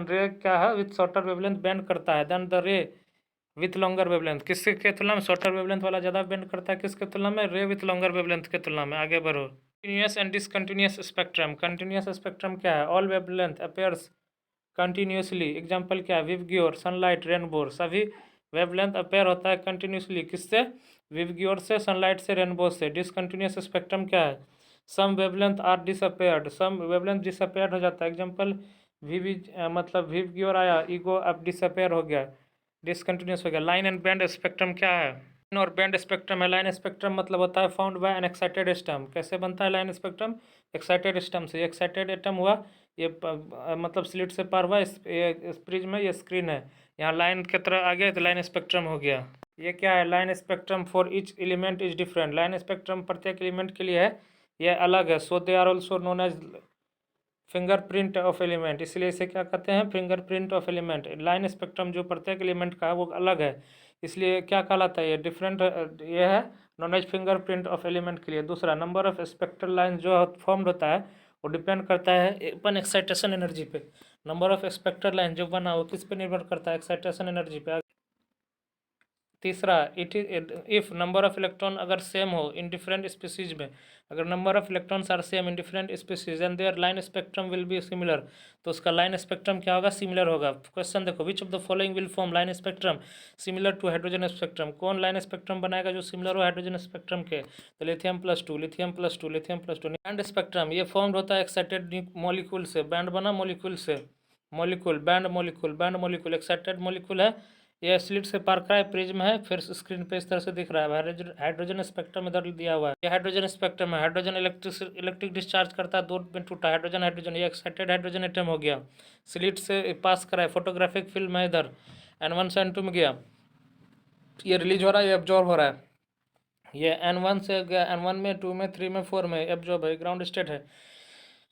ray क्या है? विथ शॉर्टर वेवलेंथ बैंड करता है। Then the ray with longer wavelength, किसके तुलना में? शॉर्टर वेवलेंथ वाला ज़्यादा बेंड करता है, किसके तुलना में? रे विथ लॉन्गर वेवलेंथ के तुलना में। आगे बढ़ो। Continuous and discontinuous spectrum. Continuous spectrum क्या है? All wavelength appears continuously. Example क्या है? विवग्योर, सनलाइट, रेनबो। सभी वेवलेंथ अपेयर होता है कंटिन्यूसली। किससे? विवग्योर से, सनलाइट से, रेनबो से। डिसकंटिन्यूस स्पेक्ट्रम क्या है? Some wavelength are disappeared, some wavelength disappeared हो जाता है। एग्जाम्पल वीवी मतलब विवग्योर आया, ईगो अब डिसअपेयर हो गया, डिसकंटिन्यूस हो गया। लाइन एंड बैंड स्पेक्ट्रम क्या है? और बैंड स्पेक्ट्रम है। लाइन स्पेक्ट्रम मतलब होता है फाउंड बाय एन एक्साइटेड स्टम। कैसे बनता है लाइन स्पेक्ट्रम? एक्साइटेड स्टम से। एक्साइटेड एटम हुआ, ये मतलब स्लिट से पार हुआ, इस प्रिज्म में ये स्क्रीन है, यहाँ लाइन की तरह आ गया तो लाइन स्पेक्ट्रम हो गया। ये क्या है? Line spectrum for each element is different. Line spectrum प्रत्येक एलिमेंट के लिए है, यह अलग है। So they are also known as fingerprint of element, इसलिए इसे क्या कहते हैं? Fingerprint of element. Line spectrum जो प्रत्येक एलिमेंट का है वो अलग है, इसलिए क्या कहलाता है? ये डिफरेंट, ये है known as fingerprint of element के लिए। दूसरा, नंबर ऑफ स्पेक्ट्रल लाइन जो फॉर्म्ड होता है वो डिपेंड करता है अपन एक्साइटेशन एनर्जी पे। नंबर ऑफ स्पेक्ट्रल लाइन जो बना वो किस पे निर्भर करता है? एक्साइटेशन एनर्जी पे। तीसरा, it is if number of electron अगर सेम हो इन डिफरेंट स्पीसीज में, अगर number of electrons are same in different species and their line spectrum will be similar, तो उसका लाइन स्पेक्ट्रम क्या होगा? सिमिलर होगा। क्वेश्चन देखो, which of the following will form line spectrum similar to hydrogen spectrum? कौन line spectrum बनाएगा जो similar हो हाइड्रोजन स्पेक्ट्रम के? तो lithium plus two, lithium plus two, lithium plus two. Band spectrum ये फॉर्म होता है एक्साइटेड मॉलिक्यूल से। बैंड बना मॉलिक्यूल से, molecule band, molecule band, molecule excited molecule है, ये स्लिट से पार करा है, प्रिज्म है, फिर स्क्रीन पे इस तरह से दिख रहा है। हाइड्रोजन स्पेक्ट्रम इधर दिया हुआ है, ये हाइड्रोजन स्पेक्ट्रम है। हाइड्रोजन इलेक्ट्रिक डिस्चार्ज करता है, दो में टूटा हाइड्रोजन, हाइड्रोजन, ये एक्साइटेड हाइड्रोजन एटम हो गया, स्लिट से पास करा है। फोटोग्राफिक फिल्म है इधर, N1 से N2 में गया, ये रिलीज हो रहा है, ये एब्जॉर्ब हो रहा है। ये N1 से गया N1 में, 2 में, 3 में, 4 में एब्जॉर्ब है, ग्राउंड स्टेट है।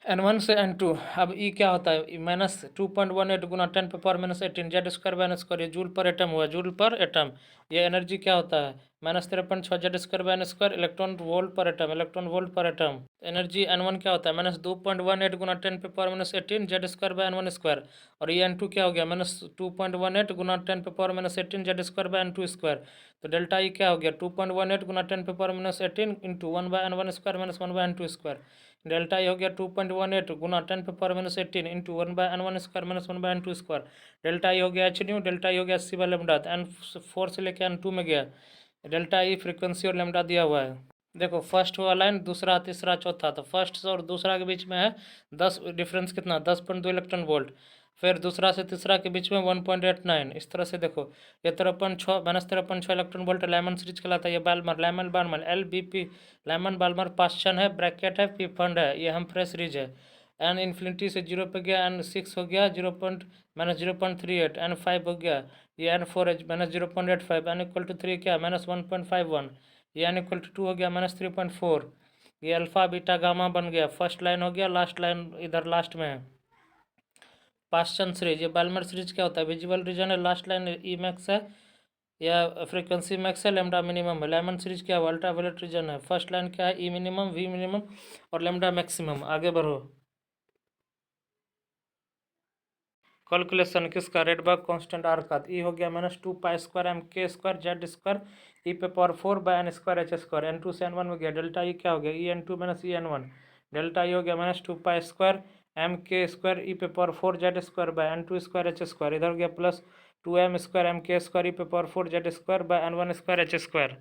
N1 से N2। अब ई क्या होता है? -2.18 गुना 10⁻⁻18 z square by n square, ये जूल पर एटम हुआ, जूल पर एटम। ये एनर्जी क्या होता है? -13.6 z square by n square electron volt per atom, electron volt per atom. Energy N1 क्या होता है? -2.18 गुना 10⁻⁻18 z square by N1 square. और ये N2 क्या हो गया? -2.18 गुना 10⁻⁻18 z square by N2 square. तो डेल्टा ई क्या हो गया? 2.18 गुना 10⁻⁻18 into 1 by N1 square minus 1 by N2 square. Delta e हो गया 2.18 गुना 10⁻⁻18 into 1 by N1 square minus 1 by N2 square. Delta e हो गया एच न्यू, डेल्टा ई हो गया सी बाय लेमडा। N4 से लेकर N2 में गया, डेल्टा ई फ्रीक्वेंसी और लेमडा दिया हुआ है। देखो फर्स्ट हुआ लाइन, दूसरा, तीसरा, चौथा, तो फर्स्ट और दूसरा के बीच में है 10, डिफरेंस कितना? 10.2 इलेक्ट्रॉन वोल्ट। फिर दूसरा से तीसरा के बीच में 1.89। इस तरह से देखो, ये 53.6 -53.6 इलेक्ट्रॉन वोल्ट लाइमन सीरीज कहलाता है। ये Balmer, Lyman Balmer, LBP, Lyman Balmer Paschen है, ब्रैकेट है, पी फंड है, ये हम फ्रेश सीरीज है। एन इन्फिनिटी से 0 पे गया, N6 हो गया 0.-0.38, N5 हो गया, ये N4 है -0.85, N = 3 क्या? -1.51, ये N = 2 हो गया -3.4। ये अल्फा बीटा गामा बन गया, फर्स्ट लाइन हो गया, लास्ट लाइन इधर लास्ट में है। पास्चन सीरीज, ये बाल्मर सीरीज क्या होता है? विजिबल रीजन है, लास्ट लाइन ई मैक्स है या फ्रीक्वेंसी मैक्स है, लेमडा मिनिमम है। लेमन सीरीज क्या है? अल्ट्रावायलेट रीजन है, फर्स्ट लाइन क्या है? ई मिनिमम, वी मिनिमम और लेमडा मैक्सिमम। आगे बढ़ो। कैलकुलेशन किसका? रेडबर्ग कांस्टेंट आर का। ई हो गया -2π² mk² z² e⁴/n² N2 से N1 में गया, डेल्टा ई क्या हो गया? EN2 - EN1, डेल्टा ई हो गया -2π² mk² e⁴/z² N2² h², इधर हो गया +2m² mk² e⁴/z² N1² h²।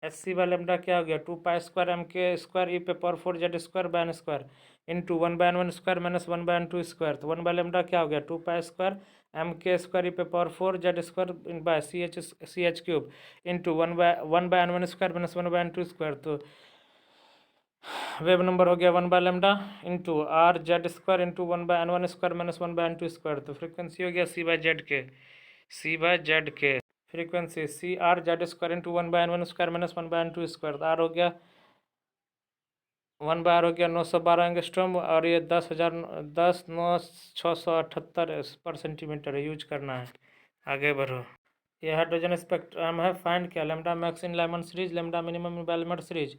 SC by lambda क्या हो गया? 2π² mk² e⁴/z² N² into 1/N1² minus 1/N2²। तो 1/λ क्या हो गया? 2π² mk² e⁴/z² ch³ into 1/N1² minus 1/N2²। तो वेव नंबर हो गया 1/λ into r/z² into 1/N1² minus 1/N2²। तो फ्रिक्वेंसी हो गया C/Z के, C/Z के frequency CR/Z² into 1/N1² minus 1/N2²। Are हो गया 1/r हो गया 912 एंगस्ट्रॉम, और ये 10,9,678 पर सेंटीमीटर है, यूज करना है। आगे बढ़ो। ये हाइड्रोजन स्पेक्ट्रम है, फाइंड क्या? Lambda max in Lyman series, lambda minimum in Balmer series.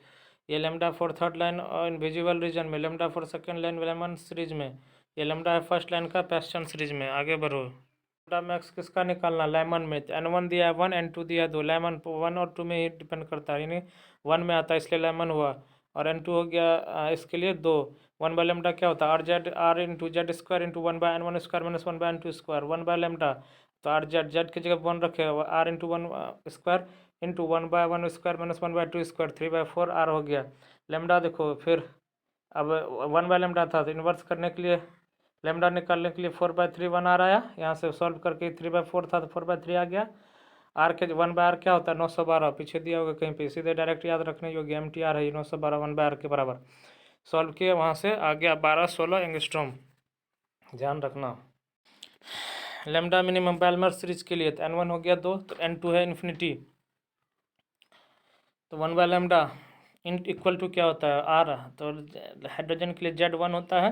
ये lambda for third line in visible region में, lambda for second line Lyman series में, ये लेमडा है फर्स्ट लाइन का पैस्चन सीरीज में। आगे बढ़ो। लेमडा मैक्स किसका निकालना? लाइमन में। N1 दिया है 1, N2 दिया है 2, लाइमन 1 और 2 में ही डिपेंड करता है, यानी 1 में आता है इसलिए लाइमन हुआ। और N2 हो गया इसके लिए 2। 1/λ क्या होता है, are Z R into Z square into 1/n1 square minus 1/n2 square. 1/λ तो आर जेड की जगह 1 रखे, R into 1 square into 1/1 square minus 1/2 square 3/4 R हो गया। लेमडा देखो फिर अब 1/λ था तो इन्वर्स करने के लिए लेमडा निकालने के लिए 4/3 1 आर आया, यहाँ से सॉल्व करके 3/4 था तो 4/3 आ गया। आर के 1/r क्या होता है 912, पीछे दिया होगा कहीं पे, सीधे डायरेक्ट याद रखने योग्य MTR है 912 1/r के बराबर। सॉल्व किए, वहाँ से आ गया 1216 एंगस्ट्रॉम, ध्यान रखना। लेमडा मिनिमम बैल्मर सीरीज के लिए तो N1 हो गया 2, तो N2 है इन्फिनिटी, तो 1/λ इक्वल टू क्या होता है R, तो हाइड्रोजन के लिए Z1 होता है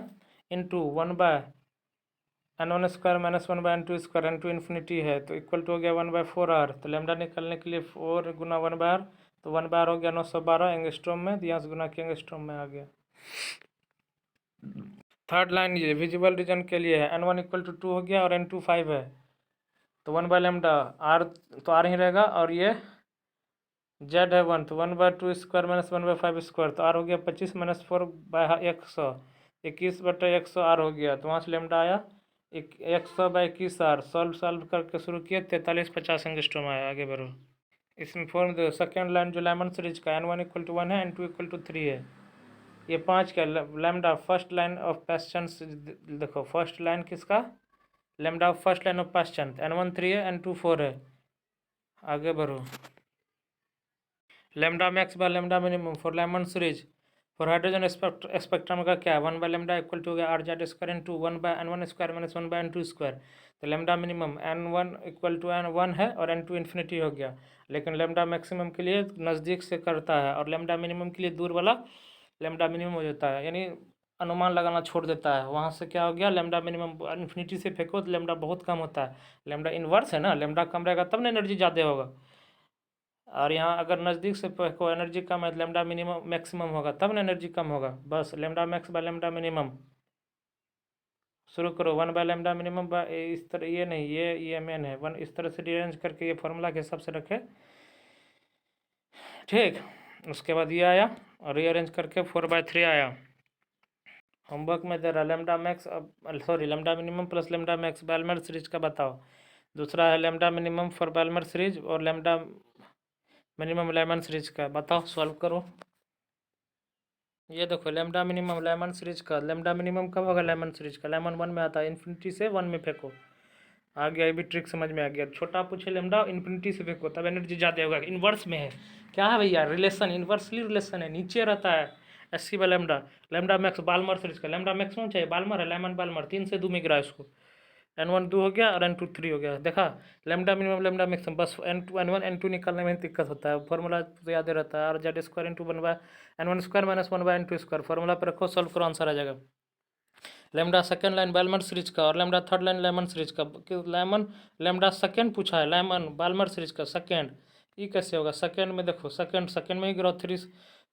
into 1/n1 square minus 1/n2 square, N2 infinity है तो इक्वल टू हो गया 1/4R। तो लेमडा निकालने के लिए 4 गुना 1/r, तो 1/r हो गया 912 एंगस्ट्रॉम में, यहाँ से गुना किया एंगस्ट्रॉम में आ गया। थर्ड लाइन ये विजिबल रीजन के लिए है, N1 इक्वल टू 2 हो गया और N2 5 है, तो 1/λ R तो R ही रहेगा, और ये Z है 1 तो 1/2 स्क्वायर माइनस 1/5 स्क्वायर, तो R हो गया 25 माइनस 4/100, 21/100 R हो गया। तो वहाँ से लेमडा आया 100/21 R। सॉल्व करके शुरू किए 4350 एंगस्ट्रॉम आया। आगे बढ़ो, इसमें फॉर्म दो। सेकेंड लाइन जो लेमन सीरीज का N1 इक्वल टू 1 है, N2 इक्वल टू 3 है, ये 5 का lambda first line of Paschen. देखो फर्स्ट लाइन किसका, lambda first line of Paschen, N1 3 है, N2 4 है। आगे बढ़ो, lambda max by lambda minimum for Lyman series for hydrogen spectrum का क्या है, 1/λ इक्वल टू हो गया R Z square into 1/n1 square minus 1/n2 square. तो lambda minimum N1 equal to N1 है और N2 इन्फिनिटी हो गया, लेकिन लेमडा मैक्सिमम के लिए नज़दीक से करता है और लेमडा मिनिमम के लिए दूर वाला लेमडा मिनिमम हो जाता है, यानी अनुमान लगाना छोड़ देता है। वहाँ से क्या हो गया, लेमडा मिनिमम इन्फिनिटी से फेंको तो लेमडा बहुत कम होता है, लेमडा इन्वर्स है ना, लेमडा कम रहेगा तब ना एनर्जी ज़्यादा होगा, और यहाँ अगर नज़दीक से फेंको एनर्जी कम है तो लेमडा मिनिमम मैक्सिमम होगा तब ना एनर्जी कम होगा। बस lambda max by lambda minimum शुरू करो, 1/λ मिनिमम इस तरह, ये नहीं ये मेन है, 1 इस तरह से रीअरेंज करके ये फार्मूला के हिसाब से रखे, ठीक। उसके बाद ये आया और रीअरेंज करके 4/3 आया। होमवर्क में दे रहा lambda max sorry lambda minimum plus lambda max Balmer series का बताओ। दूसरा है lambda minimum for Balmer series और लेमडा मिनिमम लेमन सीरीज का बताओ, सॉल्व करो। ये देखो लेमडा मिनिमम लेमन सीरीज का, लेमडा मिनिमम कब होगा लेमन सीरीज का, लेमन 1 में आता है, इन्फिनिटी से 1 में फेंको, आ गया, ये भी ट्रिक समझ में आ गया। छोटा पूछे लेमडा इन्फिनिटी से फेंको तब एनर्जी ज़्यादा होगा, इन्वर्स में है, क्या है भैया रिलेशन, इन्वर्सली रिलेशन है, नीचे रहता है is C by lambda. Lambda max Balmer series का, लेमडा मैक्सिमम चाहिए, बाल्मर है, लेमन बाल्मर 3 से 2 में गिरा इसको, N1 2 हो गया और N2 3 हो गया। देखा लेमडा मिनिमम लेमडा मैक्सिमम, बस N1 N2 निकालने में दिक्कत होता है, फॉर्मूला तो याद रहता है, are Z square into 1/n1 square minus 1/n2 square, formula पर रखो, सॉल्व करो, आंसर आ जाएगा। Lambda second line Balmer series का और lambda third line Lyman series का, लेमन लेमडा सेकेंड पूछा है, लेमन बाल्मर सीरीज का सेकेंड, ये कैसे होगा, सेकेंड में देखो सेकेंड में ही गिरो 3,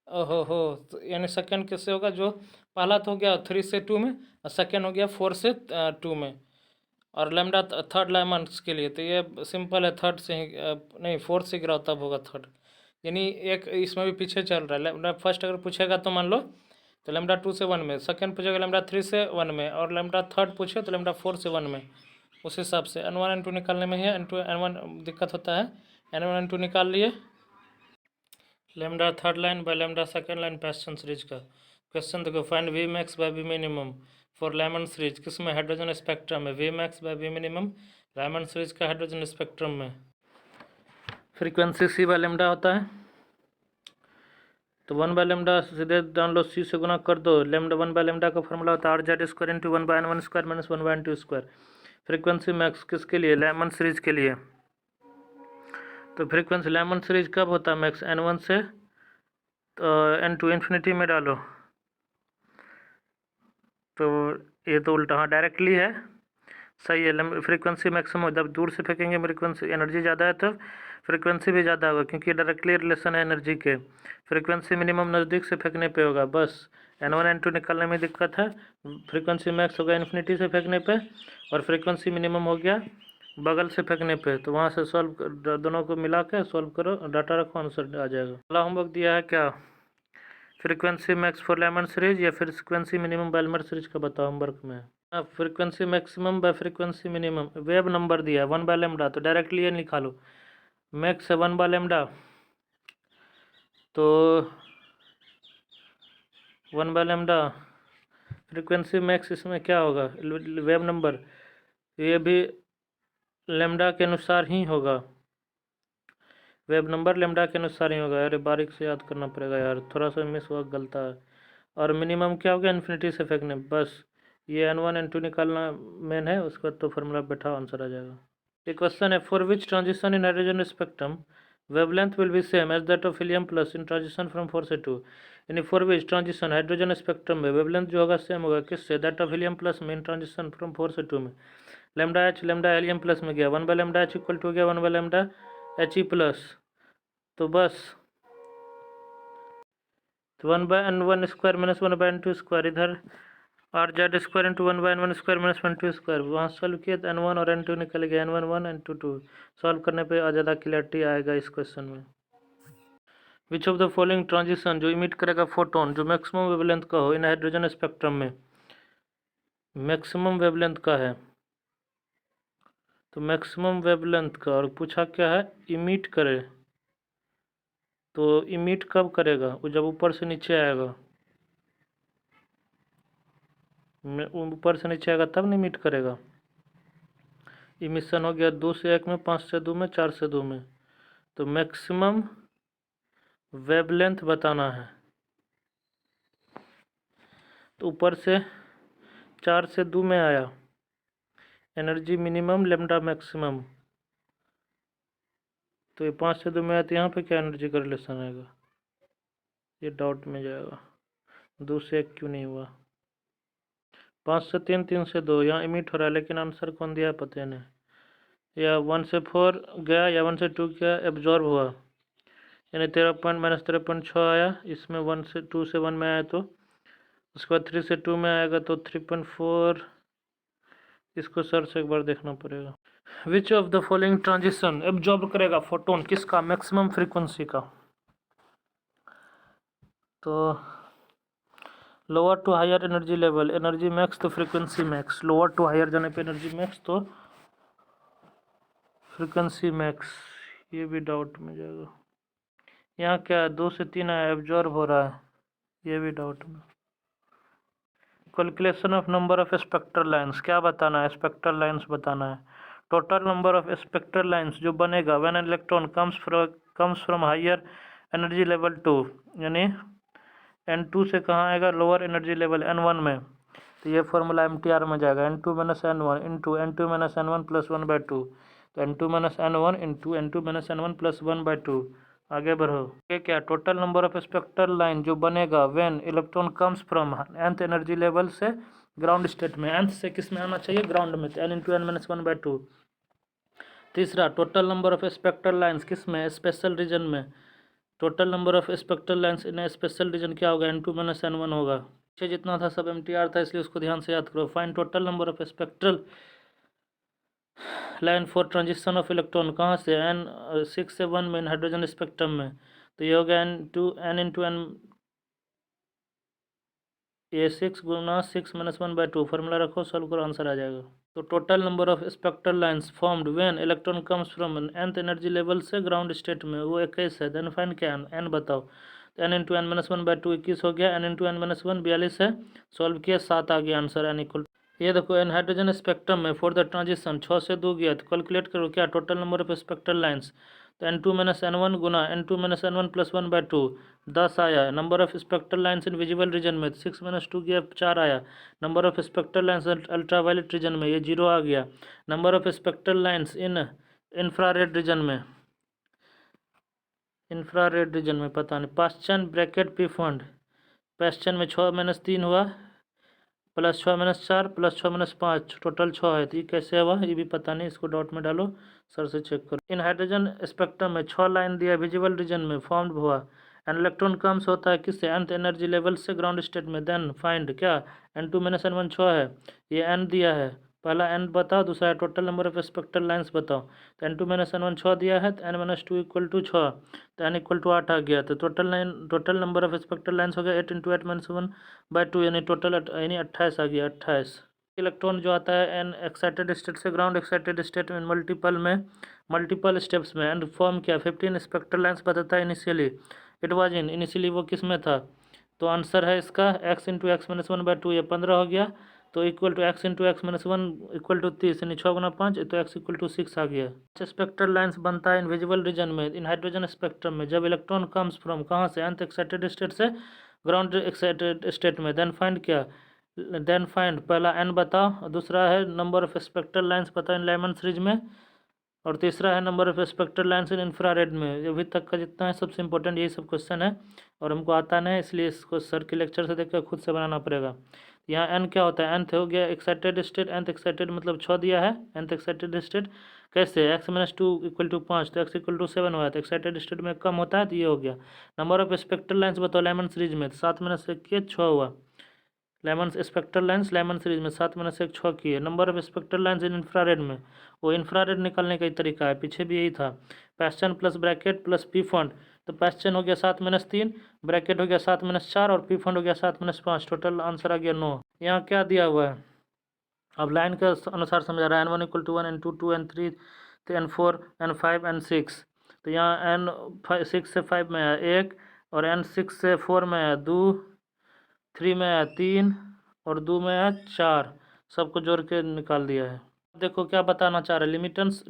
ओहो तो यानी सेकेंड कैसे होगा, जो पहला तो हो गया 3 से 2 में और सेकेंड हो गया 4 से 2 में, और लेमडा थर्ड लेमन्स के लिए तो ये सिंपल है, थर्ड से ही नहीं 4 से गिरा तब होगा थर्ड, यानी एक इसमें भी पीछे चल रहा है। लेमडा फर्स्ट अगर पूछेगा तो मान लो तो लेमडा 2 से 1 में, सेकंड पूछेगा लेमडा 3 से 1 में, और लेमडा थर्ड पूछे तो लेमडा 4 से 1 में, उस हिसाब से N1 N2 निकालने में है, N1 दिक्कत होता है, N1 N2 निकाल लिए। Lambda third line by lambda second line Paschen series का क्वेश्चन देखो, find v max by v minimum for Lyman series, किसमें हाइड्रोजन स्पेक्ट्रम में, v max by v minimum Lyman series का हाइड्रोजन स्पेक्ट्रम में frequency c by lambda होता है, तो 1/λ सीधे डाल लो, सी से गुना कर दो, लेमडा 1/λ का फॉर्मूला होता है are Z square into 1/n1 square minus 1/n2 square. Frequency max किसके लिए, लेमन सीरीज के लिए, तो फ्रीक्वेंसी लेमन सीरीज कब होता है मैक्स, N1 से तो N2 इन्फिनिटी में डालो, तो ये तो उल्टा, हाँ डायरेक्टली है, सही है। फ्रीक्वेंसी मैक्सिमम जब दूर से फेंकेंगे फ्रीक्वेंसी एनर्जी ज़्यादा है तो फ्रीक्वेंसी भी ज़्यादा होगा, क्योंकि डायरेक्टली रिलेशन है एनर्जी के। फ्रीक्वेंसी मिनिमम नज़दीक से फेंकने पे होगा, बस N1 N2 निकालने में दिक्कत है। फ्रीक्वेंसी मैक्स होगा इन्फिनिटी से फेंकने पे और फ्रीक्वेंसी मिनिमम हो गया बगल से फेंकने पे, तो वहाँ से सॉल्व दोनों को मिला के सॉल्व करो, डाटा रखो, आंसर आ जाएगा। अगला होमवर्क दिया है क्या, frequency max for Lyman series या फिर फ्रीक्वेंसी मिनिमम बेलमर सीरीज का बताओ होमवर्क में। Frequency maximum bye frequency minimum, wave number दिया है 1/λ, तो डायरेक्टली ये निकालो, मैक्स है 1/λ, तो 1/λ फ्रीक्वेंसी मैक्स, इसमें क्या होगा वेव नंबर, ये भी लेमडा के अनुसार ही होगा, वेब नंबर लेमडा के अनुसार ही होगा। अरे बारीक से याद करना पड़ेगा यार, थोड़ा सा मिस हुआ, गलता है। और मिनिमम क्या हो गया, इन्फिनिटी से फेंकने, बस ये N1 N2 निकालना मेन है, उसके बाद तो फार्मूला बैठा आंसर आ जाएगा। एक क्वेश्चन है, for which transition in hydrogen spectrum wavelength will be same as that of helium plus in transition from 4 से 2, यानी for which transition hydrogen spectrum में वेवलेंथ जो होगा सेम होगा किससे, दैट ऑफ हीलियम प्लस में इन ट्रांजिशन फ्रॉम 4 से 2 में। लेमडा हीलियम प्लस में गया, 1/λ इक्वल टू गया 1/λ प्लस, तो बस 1/n1 square minus 1/n2 square, इधर r/z² into 1/n1 square minus 1/2 square, वहाँ सॉल्व किया तो n1 और n2 निकल गया, n1 1 n2 2, सॉल्व करने पे ज़्यादा क्लियरिटी आएगा इस क्वेश्चन में। विच ऑफ द फॉलोइंग ट्रांजिशन जो इमिट करेगा फोटोन जो मैक्सिमम वेवलेंथ का हो इन हाइड्रोजन स्पेक्ट्रम में, मैक्सिमम वेवलेंथ का है, तो मैक्सिमम वेवलेंथ का, और पूछा क्या है, इमिट करे, तो इमिट कब करेगा, वो जब ऊपर से नीचे आएगा, ऊपर से नीचे आएगा तब नहीं इमिट करेगा। इमिशन हो गया 2 से 1 में, 5 से 2 में, 4 से 2 में, तो मैक्सिमम वेवलेंथ बताना है, तो ऊपर से 4 से 2 में आया, एनर्जी मिनिमम लेमडा मैक्सिमम, तो ये 5 से 2 में आया, तो यहाँ पे क्या एनर्जी का रिलेशन आएगा, ये डाउट में जाएगा, 2 से 1 क्यों नहीं हुआ, 5 से 3, 3 से 2, यहाँ इमिट हो रहा है, लेकिन आंसर कौन दिया है पता नहीं, या 1 से 4 गया या 1 से 2 गया, एब्जॉर्ब हुआ, यानी 13.-13.6 आया, इसमें 1 से 2 से 1 में आया, तो उसके बाद 3 से 2 में आएगा तो 3.4, इसको सर से एक बार देखना पड़ेगा। Which of the following transition absorb करेगा फोटोन किसका, मैक्सिमम फ्रीक्वेंसी का, तो lower to higher energy level, energy max तो frequency max, lower to higher जाने पे एनर्जी मैक्स तो फ्रीक्वेंसी मैक्स, ये भी डाउट में जाएगा। यहाँ क्या 2 से 3 आया, एब्जॉर्ब हो रहा है, ये भी डाउट में। Calculation of number of spectral lines, क्या बताना है, स्पेक्ट्रल लाइंस बताना है, total number of spectral lines जो बनेगा when an electron comes from higher energy level 2, यानी N2 से कहाँ आएगा, लोअर एनर्जी लेवल N1 में, तो ये फॉर्मूला MTR में जाएगा, N2 - N1 into N2 - N1 plus 1/2, तो N2 - N1 into N2 - N1 plus 1/2, आगे बढ़ो। ये क्या, total number of spectral line जो बनेगा when electron comes from nth energy level से ग्राउंड स्टेट में, nth से किस में आना चाहिए, ग्राउंड में, तो N इंटू N - 1/2। तीसरा, total number of spectral lines किस में, स्पेशल रीजन में, total number of spectral lines in special region क्या होगा, N2 - N1 होगा, पीछे जितना था सब MTR था, इसलिए उसको ध्यान से याद करो। Find total number of spectral line for transition of electron, कहाँ से, N6 से 1 में हाइड्रोजन स्पेक्ट्रम में, तो ये हो गया N इंटू N, ये 6 गुना 6 - 1/2, फार्मूला रखो, सॉल्व करो, आंसर आ जाएगा। तो total number of spectral lines formed when electron comes from nth energy level से ग्राउंड स्टेट में, वो 21 है, देन फाइंड क्या n बताओ, तो n इंटू N - 1/2 21 हो गया, n इंटू N - 1 42 है, सॉल्व किया 7 आ गया आंसर, n इक्वल, ये देखो एन हाइड्रोजन स्पेक्ट्रम में फॉर द ट्रांजिशन 6 से 2 गया, तो कैलकुलेट करो क्या, total number of spectral lines, तो N2 - N1 गुना N2 - N1 प्लस 1/2 10 आया, number of spectral lines in visible region में 6 - 2 गया 4 आया, number of spectral lines ultraviolet region में ये 0 आ गया, number of spectral lines in infrared region में, इंफ्रारेड रीजन में पता नहीं, Paschen Brackett Pfund, Paschen में 6 - 3 हुआ, प्लस 6 - 4 प्लस 6 - 5 टोटल 6 है, तो ये कैसे हुआ ये भी पता नहीं, इसको डॉट में डालो, सर से चेक करो। इन हाइड्रोजन स्पेक्ट्रम में 6 लाइन दिया विजिबल रीजन में फॉर्म्ड हुआ, एन इलेक्ट्रॉन कम्स होता है किससे, nth एनर्जी लेवल से ग्राउंड स्टेट में, देन फाइंड क्या, N2 - N1 6 है, ये n दिया है पहला n बताओ, दूसरा है total number of spectral lines बताओ। तो n2 - n1 6 दिया है, तो n - 2 = 6, तो n = 8 आ गया। तो total number of spectral lines हो गया 8 × 8 - 1/2, यानी टोटल यानी 28 आ गया, 28। इलेक्ट्रॉन जो आता है n एक्साइटेड स्टेट से ग्राउंड एक्साइटेड स्टेट में मल्टीपल स्टेप्स में, एंड फॉर्म किया 15 स्पेक्ट्रल लाइन्स बताता है initially. It was in initially वो किस में था? तो आंसर है इसका x × x - 1/2, ये 15 हो गया। तो इक्वल टू x × x - 1 = 30, यानी 6 × 5, तो x = 6 आ गया। स्पेक्ट्रल लाइन्स बनता है इनविजिबल रीजन में, इन हाइड्रोजन स्पेक्ट्रम में, जब इलेक्ट्रॉन कम्स फ्रॉम कहाँ से? nth एक्साइटेड स्टेट से ग्राउंड एक्साइटेड स्टेट में। देन फाइंड क्या? देन फाइंड पहला n बताओ, दूसरा है नंबर ऑफ स्पेक्ट्रल लाइन्स बताओ इन लेमन सीरीज में, और तीसरा है number of spectral lines in infrared में। अभी तक का जितना है सबसे इंपॉर्टेंट यही सब क्वेश्चन है, और हमको आता नहीं, इसलिए इसको सर के लेक्चर से देखकर खुद से बनाना पड़ेगा। यहाँ n क्या होता है? nth हो गया एक्साइटेड स्टेट, nth एक्साइटेड मतलब 6 दिया है, nth एक्साइटेड स्टेट कैसे? x - 2 = 5, तो x = 7 हुआ, तो एक्साइटेड स्टेट में कम होता है, तो ये हो गया। नंबर ऑफ स्पेक्ट्रल लाइन्स बताओ लेमन सीरीज में, तो 7 - 1 के 6 हुआ। Lemon spectral lines lemon series में 7 - 1 6 की है। Number of spectral lines in infrared में, वो इंफ्रारेड निकालने का ही तरीका है, पीछे भी यही था। Paschen plus bracket plus Pfund, तो पैस्चन हो गया 7 - 3, ब्रैकेट हो गया 7 - 4, और पी फंड हो गया 7 - 5, टोटल आंसर आ गया 9। यहाँ क्या दिया हुआ है? अब लाइन के अनुसार समझा रहा है। n1 = 1, n2 2, n3 n4 n5 n6, तो यहाँ n 6 से 5 में है 1, और n6 से 4 में है 2, 3 में है 3, और 2 में है 4, सबको जोड़ के निकाल दिया है। देखो क्या बताना चाह रहे हैं,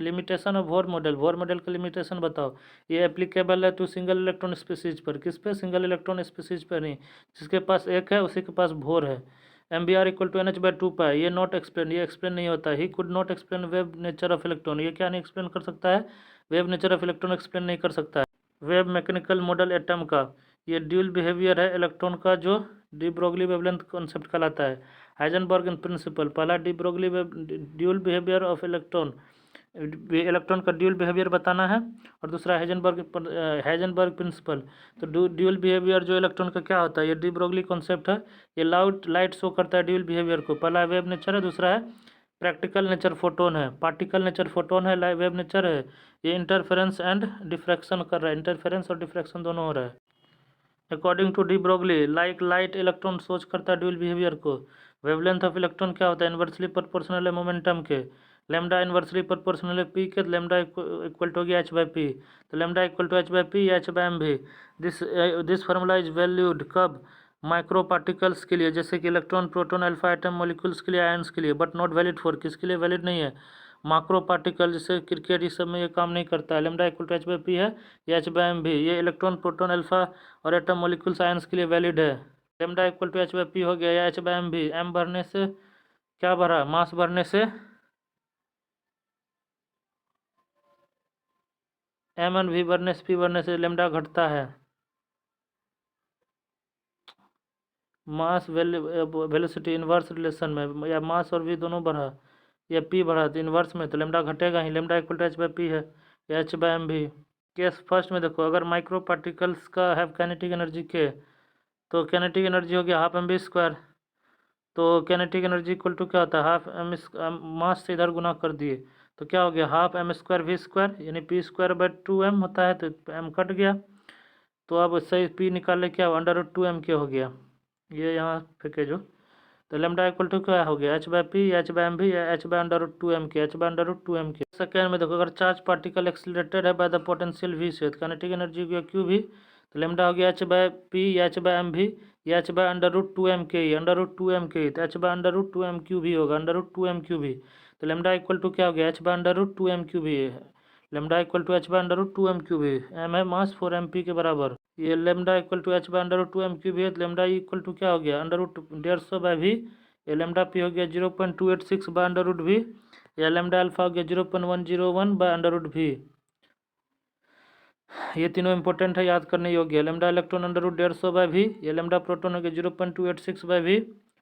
लिमिटेशन ऑफ वोर मॉडल का लिमिटेशन बताओ। ये एप्लीकेबल है टू सिंगल इलेक्ट्रॉन स्पीसीज पर, किस पे? सिंगल इलेक्ट्रॉन स्पीसीज पर नहीं, जिसके पास एक है उसी के पास भोर है। MBr = NH/2 π, ये नॉट एक्सप्लेन, ये एक्सप्लेन नहीं होता। He could not explain wave nature of electron, ये क्या नहीं एक्सप्लेन कर सकता है? Wave nature of electron explain नहीं कर सकता है। वेव मैकेनिकल मॉडल एटम का, ये ड्यूल बिहेवियर है इलेक्ट्रॉन का, जो डी ब्रोगली वेवलेंथ कॉन्सेप्ट कहलाता है। हाइजेनबर्ग प्रिंसिपल, पहला de Broglie dual behaviour of electron का ड्यूल बिहेवियर बताना है, और दूसरा हाइजेनबर्ग प्रिंसिपल। तो ड्यूल बिहेवियर जो इलेक्ट्रॉन का क्या होता है? ये डी ब्रोगली कॉन्सेप्ट है, ये लाइट शो करता है ड्यूल बिहेवियर को। पहला वेव नेचर है, दूसरा है प्रैक्टिकल नेचर फोटोन है। पार्टिकल नेचर फोटोन है, वेव नेचर है, ये इंटरफेरेंस एंड डिफ्रैक्शन कर रहा है, इंटरफेरेंस और डिफ्रैक्शन दोनों हो रहा है। According to de Broglie, light electron सोच करता है ड्यूल बिहेवियर को। वेवलेंथ ऑफ इलेक्ट्रॉन क्या होता है? इन्वर्सली प्रोपोर्शनल है मोमेंटम के। लैम्डा इन्वर्सली प्रोपोर्शनल है पी के, तो लैम्डा इक्वल टू हो गया h/p, तो लैम्डा इक्वल टू h/p या h/mv। This formula is valued कब? माइक्रो पार्टिकल्स के लिए, जैसे कि electron, proton, alpha atom molecules के लिए, आयंस के लिए, बट नॉट वैलिड फॉर, किसके लिए वैलिड नहीं है? माइक्रो पार्टिकल, जैसे क्रिकेट, इस सब में ये काम नहीं करता है। लैम्डा इक्वल टू h/p है या h/mv, ये इलेक्ट्रॉन, प्रोटॉन, अल्फा और एटम मॉलिक्यूल साइंस के लिए वैलिड है। लैम्डा इक्वल टू h/p हो गया या h/mv। m भरने से क्या भरा? मास भरने से, m और v भरने से, p भरने से लैम्डा घटता है। मास वेलोसिटी इन्वर्स रिलेशन में, या मास और v दोनों बढ़ा या p बढ़ा, तो इन्वर्स में तो लैम्डा घटेगा ही। लैम्डा इक्वल टू h/p है या h/mv। केस फर्स्ट में देखो, अगर माइक्रो पार्टिकल्स का हैव काइनेटिक एनर्जी के, तो काइनेटिक एनर्जी हो गया 12mv²। तो काइनेटिक एनर्जी इक्वल टू क्या होता है? हाफ m, मास से इधर गुना कर दिए, तो क्या हो गया? 12m² v², यानी p²/2m होता है, तो m कट गया। तो अब सही p निकाले, क्या √2m के हो गया, ये यहाँ फेंके जो। तो लैम्डा इक्वल टू क्या हो गया? h/p या h/mv या h/√2m के, h/√2m के। सेकेंड में देखो, अगर चार्ज पार्टिकल एक्सिलरेटेड है बाय द पोटेंशियल v से, तो काइनेटिक एनर्जी हो गया qv, तो लैम्डा हो गया h/p या h/mv या h/√2m के, √2m के, तो h/√2m qv होगा, √2m qv। तो लैम्डा इक्वल टू क्या हो गया? h/√2m qv। Lambda equal to h/√2m qv, m है मास 4mp के बराबर। ये lambda equal to h/√2m qv है, तो लैम्डा इक्वल टू क्या हो गया? √150/v। ये लैम्डा p हो गया 0.286/√v, या लैम्डा अल्फा हो गया 0.101/√v। ये तीनों इंपॉर्टेंट है, याद करने योग्य है। लैम्डा इलेक्ट्रॉन √150/v, ये लैम्डा प्रोटॉन हो गया 0.286/v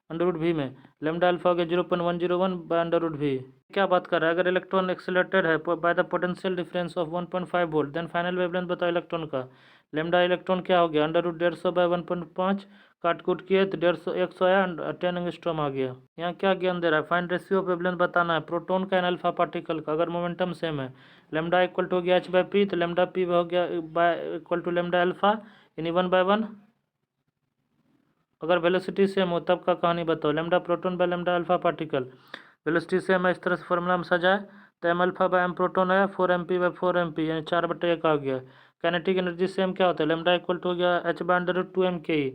√v में, लैम्डा अल्फा हो गया 0.101/√v। क्या बात कर रहा है? अगर इलेक्ट्रॉन एक्सिलरेटेड है by the potential difference of 1.5 volt, then final wavelength बताओ इलेक्ट्रॉन का। लैम्डा इलेक्ट्रॉन क्या हो गया? √150/1.5 काट कूट किए तो 150 100 आया, 10 एंगस्ट्रॉम आ गया। यहाँ क्या ज्ञान दे रहा है, फाइंड रेशियो ऑफ वेवलेंथ बताना है प्रोटॉन का एंड अल्फा पार्टिकल का। अगर मोमेंटम सेम है, लेमडा इक्वल टू हो गया h/p, तो लेमडा p हो गया इक्वल टू लेमडा अल्फा यानी 1/1। अगर वेलोसिटी सेम हो तब का कहानी बताओ, lambda proton by lambda alpha particle. Velocity same है, इस तरह से फॉर्मूला में सजाए तो M alpha by M proton आया 4mp/4mp यानी 4/1 आ गया। काइनेटिक एनर्जी सेम क्या होता है, लेमडा इक्वल टू हो गया h/√2mke,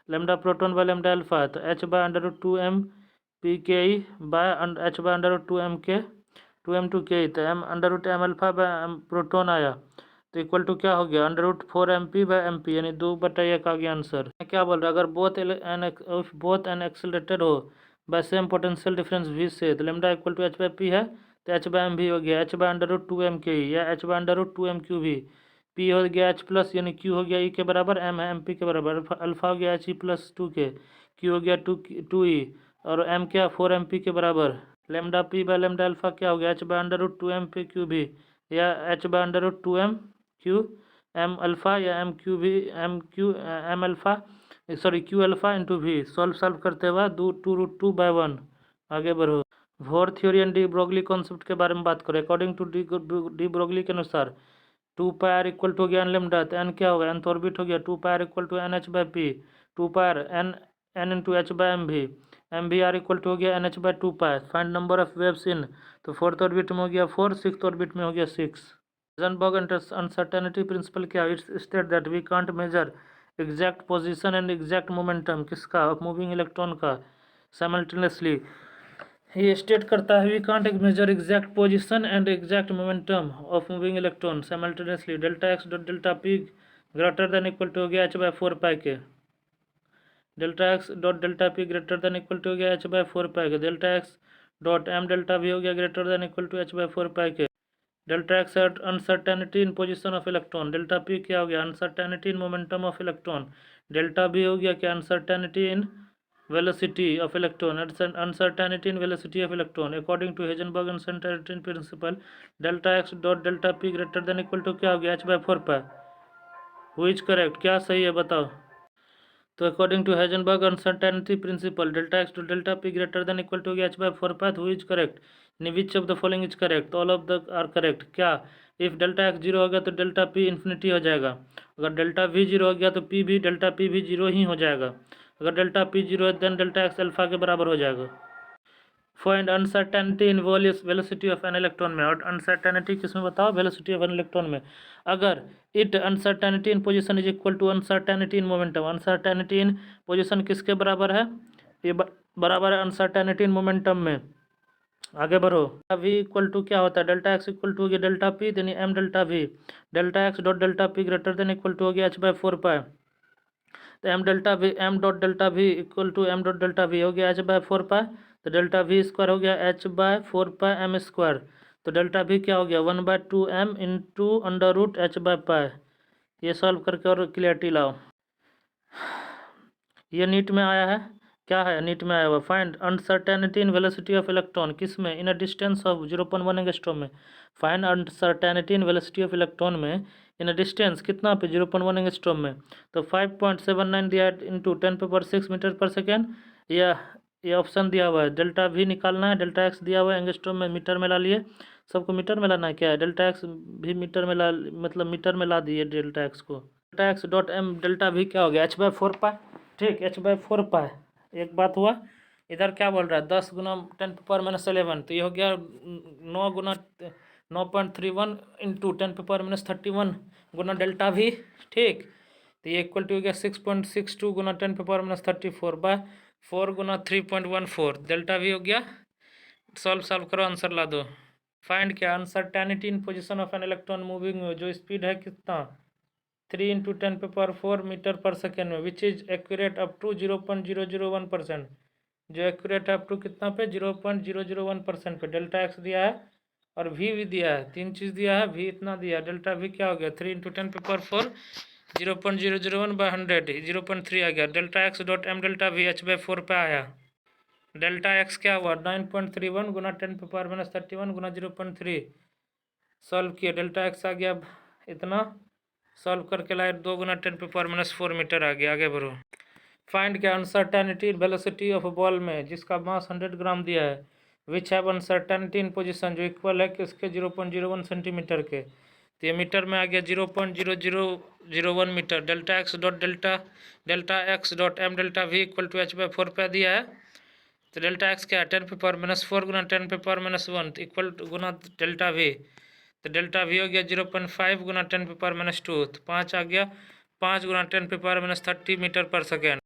lambda proton by lambda alpha है तो h/√2mPke बाय h/√2mk 2m2ke, तो m alpha by m proton आया तो इक्वल टू क्या हो गया √4mp/mp यानी 2/1 आ गया आंसर। क्या बोल रहा है, अगर बोथ एन एक्सेलरेटेड हो by same potential difference v से, तो लेमडा इक्वल टू h/p है तो h/mv हो गया h/√2mke या h/√2mqv। p हो गया h प्लस यानी q हो गया e के बराबर, m है mp के बराबर, अल्फा हो गया he+2k, q हो गया 2e और m क्या 4mp के बराबर। Lambda p bye lambda alpha क्या हो गया h/√2mp/qv या h/√2mq m अल्फा या m alpha q alpha into v। Solve करते हुए 2√2/1 आगे बढ़ो। War theory and de Broglie concept के बारे में बात करें। अकॉर्डिंग टू डी ब्रोगली के अनुसार 2πr इक्वल टू हो गया एन लेमडा, तो एन क्या होगा, एन ऑर्बिट हो गया 2πr equal to NH/p, 2πr n into h/mv, mvr equal to हो गया NH/2π। Find number of waves in, तो फोर्थ ऑर्बिट में हो गया 4, सिक्स्थ ऑर्बिट में हो गया 6। हाइजेनबर्ग अनसर्टेनिटी प्रिंसिपल क्या, it's state that we can't measure exact position and exact momentum किसका, ऑफ मूविंग इलेक्ट्रॉन का साइमल्टेनियसली। ये स्टेट करता है we can't measure exact position and exact momentum of moving electron simultaneously. Delta X dot delta P greater than equal to हो गया h/4π के, delta X dot delta P greater than equal to हो गया h/4π के, delta X dot M delta V हो गया greater than equal to h/4π के, delta X uncertainty in position of electron, delta P क्या हो गया uncertainty in momentum of electron, delta V हो गया क्या uncertainty in velocity of electron, uncertainty in velocity of electron according to Heisenberg uncertainty principle। delta x dot delta p greater than equal to क्या हो गया h/4π। which correct, क्या सही है बताओ। तो according to Heisenberg uncertainty principle delta x dot delta p greater than equal to हो गया h/4π, which correct, which of the following is correct, all of the are correct। क्या, if delta x 0 हो गया तो delta p infinity हो जाएगा, अगर delta v 0 हो गया तो p भी डेल्टा p भी 0 ही हो जाएगा, अगर डेल्टा p 0 है देन डेल्टा x अल्फा के बराबर हो जाएगा। Find uncertainty in velocity of N electron में, और अनसर्टेनिटी किसमें बताओ, वेलोसिटी ऑफ एन इलेक्ट्रॉन में। अगर it uncertainty in position is equal to uncertainty in momentum, uncertainty in position किसके बराबर है, ये बराबर है अनसर्टेनिटी इन मोमेंटम में। आगे बढ़ो, v इक्वल टू क्या होता है, डेल्टा एक्स इक्वल टू हो गया डेल्टा पी यानी m delta V, delta X dot delta P greater than equal to हो गया h/4π, तो m dot delta V equal to m dot delta V हो गया h/4π, तो डेल्टा वी स्क्वायर हो गया h/4π m स्क्वायर, तो डेल्टा वी क्या हो गया 1/2m इंटू √h/π। ये सॉल्व करके और क्लियरिटी लाओ। ये नीट में आया है, क्या है नीट में आया हुआ, find uncertainty in velocity of electron किसमें, इन अ डिस्टेंस ऑफ 0.1 एंगस्ट्रॉम में। Find uncertainty in velocity of electron में इन अ डिस्टेंस कितना पे 0.1 एंगस्ट्रॉम में, तो 5.79 दिया इंटू 10⁶ मीटर पर सेकेंड, या ये ऑप्शन दिया हुआ है। डेल्टा वी निकालना है, डेल्टा एक्स दिया हुआ है एंगस्ट्रॉम में, मीटर में ला लिए, सबको मीटर में लाना है, क्या है डेल्टा एक्स भी मीटर में ला, मतलब मीटर में ला दिए डेल्टा एक्स को। Delta X dot M delta V क्या हो गया h/4π, ठीक h/4π। एक बात हुआ, इधर क्या बोल रहा है 10 गुना 10⁻11, तो ये हो गया 9 गुना 9.31 इंटू 10⁻31 गुना डेल्टा वी, ठीक, तो ये इक्वल टू हो गया 6.62 गुना 10⁻34 बाय 4 गुना 3.14, डेल्टा वी हो गया। सॉल्व करो, आंसर ला दो। फाइंड क्या uncertainty in position of an electron moving में, जो स्पीड है कितना 3 इंटू 10⁻4 मीटर पर सेकेंड में, which is accurate up to 0.001%, जो एक्यूरेट अप टू कितना पे 0.001% पे। डेल्टा एक्स दिया है और वी भी दिया है, तीन चीज़ दिया है, वी इतना दिया है, डेल्टा वी क्या हो गया 3 इंटू 10⁻4 0.001/100 0.3 आ गया। Delta X dot M delta V h/4 पे आया, डेल्टा एक्स क्या हुआ 9.31 गुना 10⁻31 गुना 0.3, सॉल्व किया, डेल्टा एक्स आ गया इतना, सॉल्व करके लाए 2 गुना 10⁻4 मीटर आ गया। आगे बढ़ो, फाइंड क्या अनसर्टेनिटी वेलोसिटी ऑफ बॉल में जिसका मास 100 ग्राम दिया है, which have uncertainty in position जो इक्वल है किसके 0.01 सेंटीमीटर के। तो ये मीटर में आ गया 0.0001 metre. Delta X dot M delta V equal to h/4 पे दिया है। तो डेल्टा एक्स क्या है 10⁻⁴ गुना 10⁻⁻1 इक्वल टू गुना डेल्टा वी। तो डेल्टा वी हो गया 0.5 गुना 10⁻⁻2 तो 5 आ गया 5 गुना 10⁻30 मीटर पर सेकेंड।